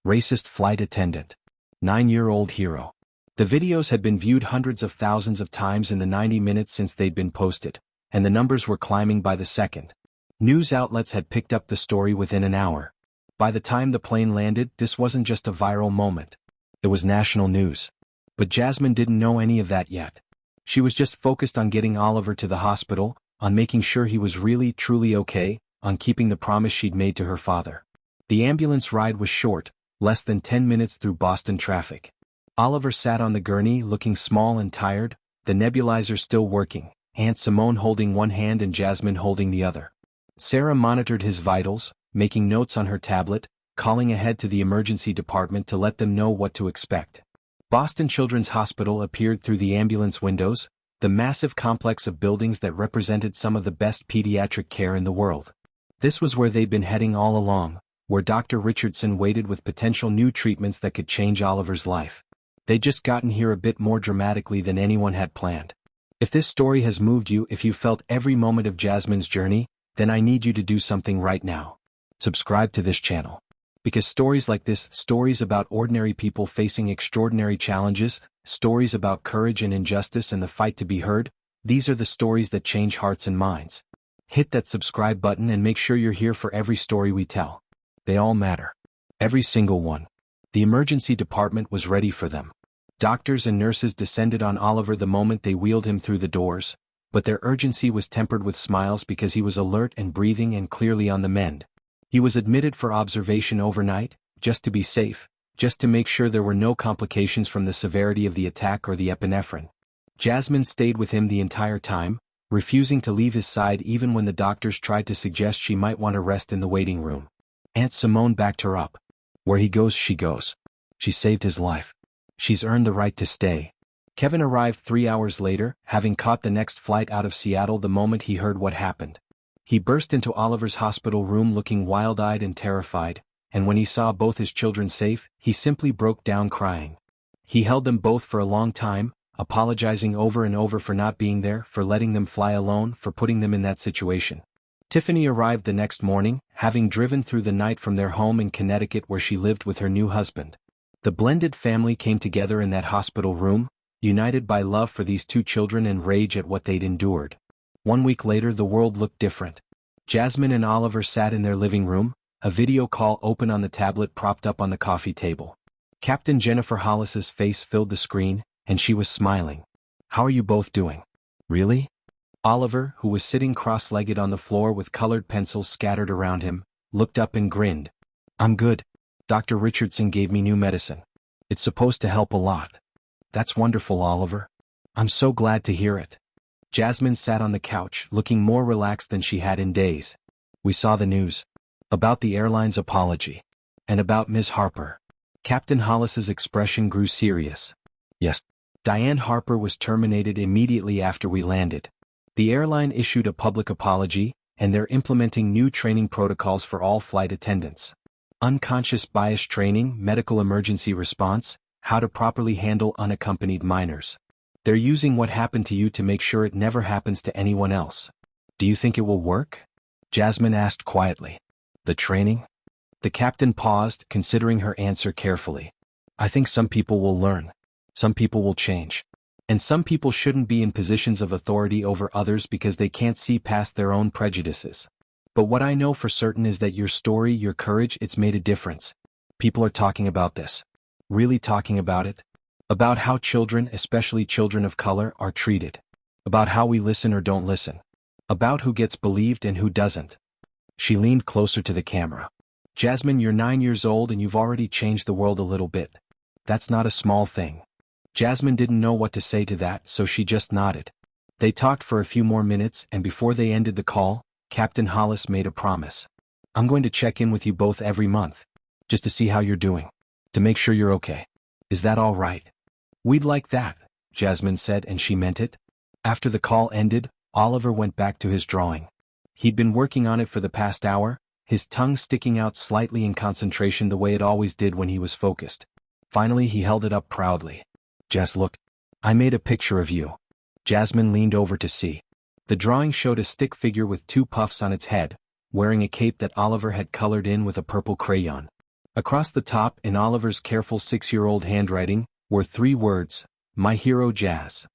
Racist flight attendant. 9-year-old hero. The videos had been viewed hundreds of thousands of times in the 90 minutes since they'd been posted, and the numbers were climbing by the second. News outlets had picked up the story within an hour. By the time the plane landed, this wasn't just a viral moment. It was national news. But Jasmine didn't know any of that yet. She was just focused on getting Oliver to the hospital, on making sure he was really, truly okay, on keeping the promise she'd made to her father. The ambulance ride was short, less than 10 minutes through Boston traffic. Oliver sat on the gurney looking small and tired, the nebulizer still working, Aunt Simone holding one hand and Jasmine holding the other. Sarah monitored his vitals, making notes on her tablet, calling ahead to the emergency department to let them know what to expect. Boston Children's Hospital appeared through the ambulance windows, the massive complex of buildings that represented some of the best pediatric care in the world. This was where they'd been heading all along, where Dr. Richardson waited with potential new treatments that could change Oliver's life. They'd just gotten here a bit more dramatically than anyone had planned. If this story has moved you, if you felt every moment of Jasmine's journey, then I need you to do something right now. Subscribe to this channel. Because stories like this, stories about ordinary people facing extraordinary challenges, stories about courage and injustice and the fight to be heard, these are the stories that change hearts and minds. Hit that subscribe button and make sure you're here for every story we tell. They all matter. Every single one. The emergency department was ready for them. Doctors and nurses descended on Oliver the moment they wheeled him through the doors, but their urgency was tempered with smiles because he was alert and breathing and clearly on the mend. He was admitted for observation overnight, just to be safe, just to make sure there were no complications from the severity of the attack or the epinephrine. Jasmine stayed with him the entire time, refusing to leave his side even when the doctors tried to suggest she might want to rest in the waiting room. Aunt Simone backed her up. Where he goes, she goes. She saved his life. She's earned the right to stay. Kevin arrived 3 hours later, having caught the next flight out of Seattle the moment he heard what happened. He burst into Oliver's hospital room looking wild-eyed and terrified, and when he saw both his children safe, he simply broke down crying. He held them both for a long time, apologizing over and over for not being there, for letting them fly alone, for putting them in that situation. Tiffany arrived the next morning, having driven through the night from their home in Connecticut where she lived with her new husband. The blended family came together in that hospital room, united by love for these two children and rage at what they'd endured. 1 week later the world looked different. Jasmine and Oliver sat in their living room, a video call open on the tablet propped up on the coffee table. Captain Jennifer Hollis's face filled the screen, and she was smiling. "How are you both doing?" "Really?" Oliver, who was sitting cross-legged on the floor with colored pencils scattered around him, looked up and grinned. "I'm good. Dr. Richardson gave me new medicine. It's supposed to help a lot." "That's wonderful, Oliver. I'm so glad to hear it." Jasmine sat on the couch, looking more relaxed than she had in days. "We saw the news. About the airline's apology. And about Ms. Harper." Captain Hollis's expression grew serious. "Yes. Diane Harper was terminated immediately after we landed. The airline issued a public apology, and they're implementing new training protocols for all flight attendants. Unconscious bias training, medical emergency response, how to properly handle unaccompanied minors. They're using what happened to you to make sure it never happens to anyone else. Do you think it will work?" Jasmine asked quietly. "The training?" The captain paused, considering her answer carefully. "I think some people will learn. Some people will change. And some people shouldn't be in positions of authority over others because they can't see past their own prejudices. But what I know for certain is that your story, your courage, it's made a difference. People are talking about this. Really talking about it. About how children, especially children of color, are treated. About how we listen or don't listen. About who gets believed and who doesn't." She leaned closer to the camera. "Jasmine, you're 9 years old and you've already changed the world a little bit. That's not a small thing." Jasmine didn't know what to say to that, so she just nodded. They talked for a few more minutes, and before they ended the call, Captain Hollis made a promise. "I'm going to check in with you both every month. Just to see how you're doing. To make sure you're okay. Is that all right?" "We'd like that," Jasmine said, and she meant it. After the call ended, Oliver went back to his drawing. He'd been working on it for the past hour, his tongue sticking out slightly in concentration the way it always did when he was focused. Finally he held it up proudly. "Jess, look. I made a picture of you." Jasmine leaned over to see. The drawing showed a stick figure with 2 puffs on its head, wearing a cape that Oliver had colored in with a purple crayon. Across the top, in Oliver's careful 6-year-old handwriting, were 3 words, "My hero Jazz."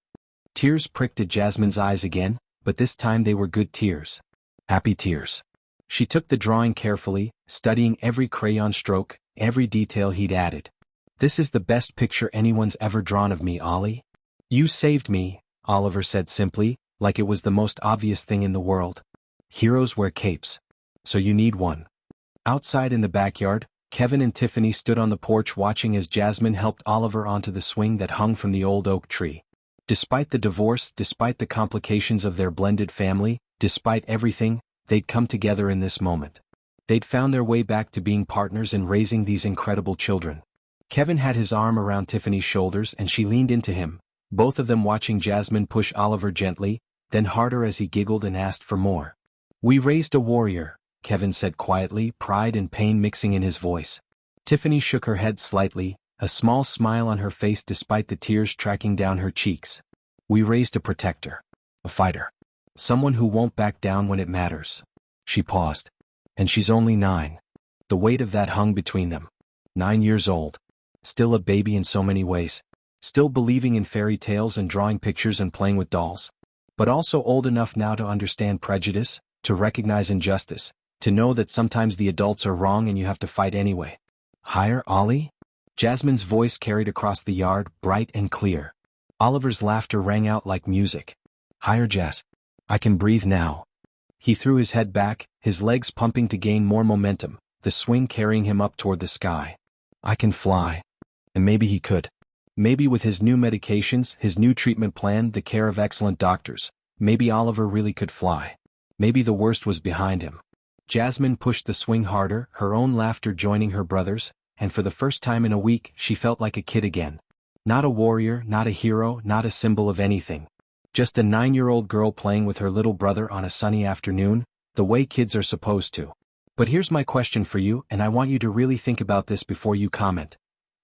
Tears pricked at Jasmine's eyes again, but this time they were good tears. Happy tears. She took the drawing carefully, studying every crayon stroke, every detail he'd added. "This is the best picture anyone's ever drawn of me, Ollie." "You saved me," Oliver said simply, like it was the most obvious thing in the world. "Heroes wear capes. So you need one." Outside in the backyard, Kevin and Tiffany stood on the porch watching as Jasmine helped Oliver onto the swing that hung from the old oak tree. Despite the divorce, despite the complications of their blended family, despite everything, they'd come together in this moment. They'd found their way back to being partners in raising these incredible children. Kevin had his arm around Tiffany's shoulders and she leaned into him, both of them watching Jasmine push Oliver gently, then harder as he giggled and asked for more. "We raised a warrior," Kevin said quietly, pride and pain mixing in his voice. Tiffany shook her head slightly, a small smile on her face despite the tears tracking down her cheeks. "We raised a protector. A fighter. Someone who won't back down when it matters." She paused. "And she's only 9. The weight of that hung between them. 9 years old. Still a baby in so many ways. Still believing in fairy tales and drawing pictures and playing with dolls. But also old enough now to understand prejudice, to recognize injustice, to know that sometimes the adults are wrong and you have to fight anyway. Higher, Ollie? Jasmine's voice carried across the yard, bright and clear. Oliver's laughter rang out like music. Higher, Jazz. I can breathe now. He threw his head back, his legs pumping to gain more momentum, the swing carrying him up toward the sky. I can fly. And maybe he could. Maybe with his new medications, his new treatment plan, the care of excellent doctors, maybe Oliver really could fly. Maybe the worst was behind him. Jasmine pushed the swing harder, her own laughter joining her brother's, and for the first time in a week she felt like a kid again. Not a warrior, not a hero, not a symbol of anything. Just a 9-year-old girl playing with her little brother on a sunny afternoon, the way kids are supposed to. But here's my question for you, and I want you to really think about this before you comment.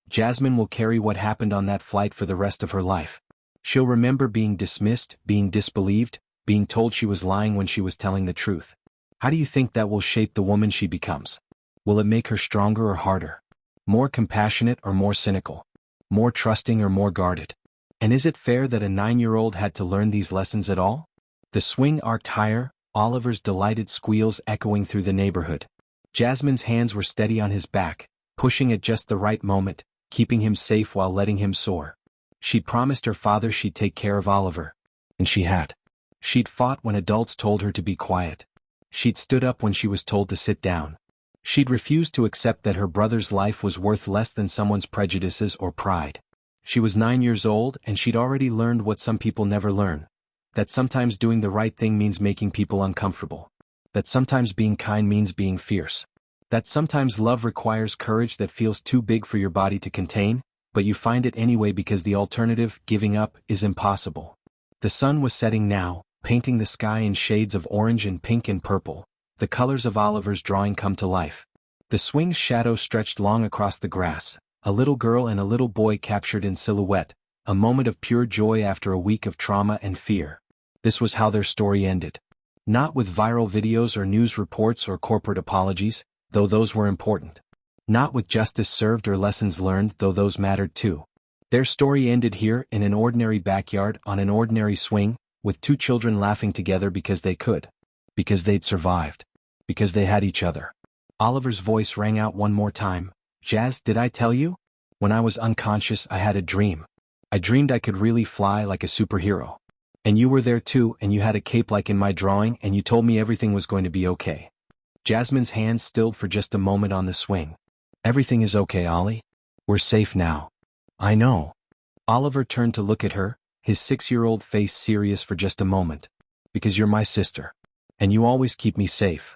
Jasmine will carry what happened on that flight for the rest of her life. She'll remember being dismissed, being disbelieved, being told she was lying when she was telling the truth. How do you think that will shape the woman she becomes? Will it make her stronger or harder? More compassionate or more cynical? More trusting or more guarded? And is it fair that a 9-year-old had to learn these lessons at all? The swing arced higher, Oliver's delighted squeals echoing through the neighborhood. Jasmine's hands were steady on his back, pushing at just the right moment, keeping him safe while letting him soar. She'd promised her father she'd take care of Oliver. And she had. She'd fought when adults told her to be quiet. She'd stood up when she was told to sit down. She'd refused to accept that her brother's life was worth less than someone's prejudices or pride. She was 9 years old and she'd already learned what some people never learn. That sometimes doing the right thing means making people uncomfortable. That sometimes being kind means being fierce. That sometimes love requires courage that feels too big for your body to contain, but you find it anyway because the alternative, giving up, is impossible. The sun was setting now, painting the sky in shades of orange and pink and purple, the colors of Oliver's drawing come to life. The swing's shadow stretched long across the grass, a little girl and a little boy captured in silhouette, a moment of pure joy after a week of trauma and fear. This was how their story ended. Not with viral videos or news reports or corporate apologies, though those were important. Not with justice served or lessons learned, though those mattered too. Their story ended here in an ordinary backyard on an ordinary swing, with 2 children laughing together because they could. Because they'd survived. Because they had each other. Oliver's voice rang out one more time. Jazz, did I tell you? When I was unconscious, I had a dream. I dreamed I could really fly like a superhero. And you were there too, and you had a cape like in my drawing, and you told me everything was going to be okay. Jasmine's hands stilled for just a moment on the swing. Everything is okay, Ollie. We're safe now. I know. Oliver turned to look at her, his 6-year-old face serious for just a moment. Because you're my sister. And you always keep me safe.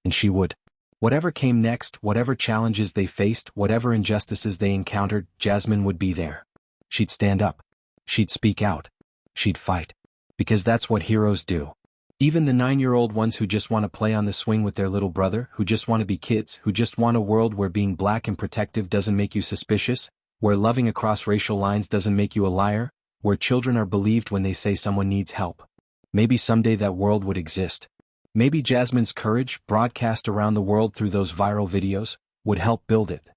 And she would. Whatever came next, whatever challenges they faced, whatever injustices they encountered, Jasmine would be there. She'd stand up. She'd speak out. She'd fight. Because that's what heroes do. Even the 9-year-old ones who just want to play on the swing with their little brother, who just want to be kids, who just want a world where being black and protective doesn't make you suspicious, where loving across racial lines doesn't make you a liar, where children are believed when they say someone needs help. Maybe someday that world would exist. Maybe Jasmine's courage, broadcast around the world through those viral videos, would help build it.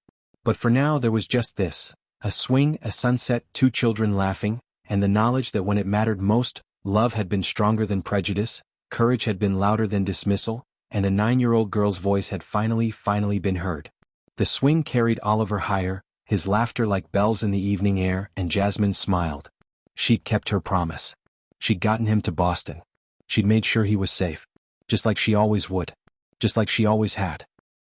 But for now there was just this, a swing, a sunset, 2 children laughing, and the knowledge that when it mattered most, love had been stronger than prejudice, courage had been louder than dismissal, and a 9-year-old girl's voice had finally been heard. The swing carried Oliver higher, his laughter like bells in the evening air, and Jasmine smiled. She'd kept her promise. She'd gotten him to Boston. She'd made sure he was safe. Just like she always would. Just like she always had.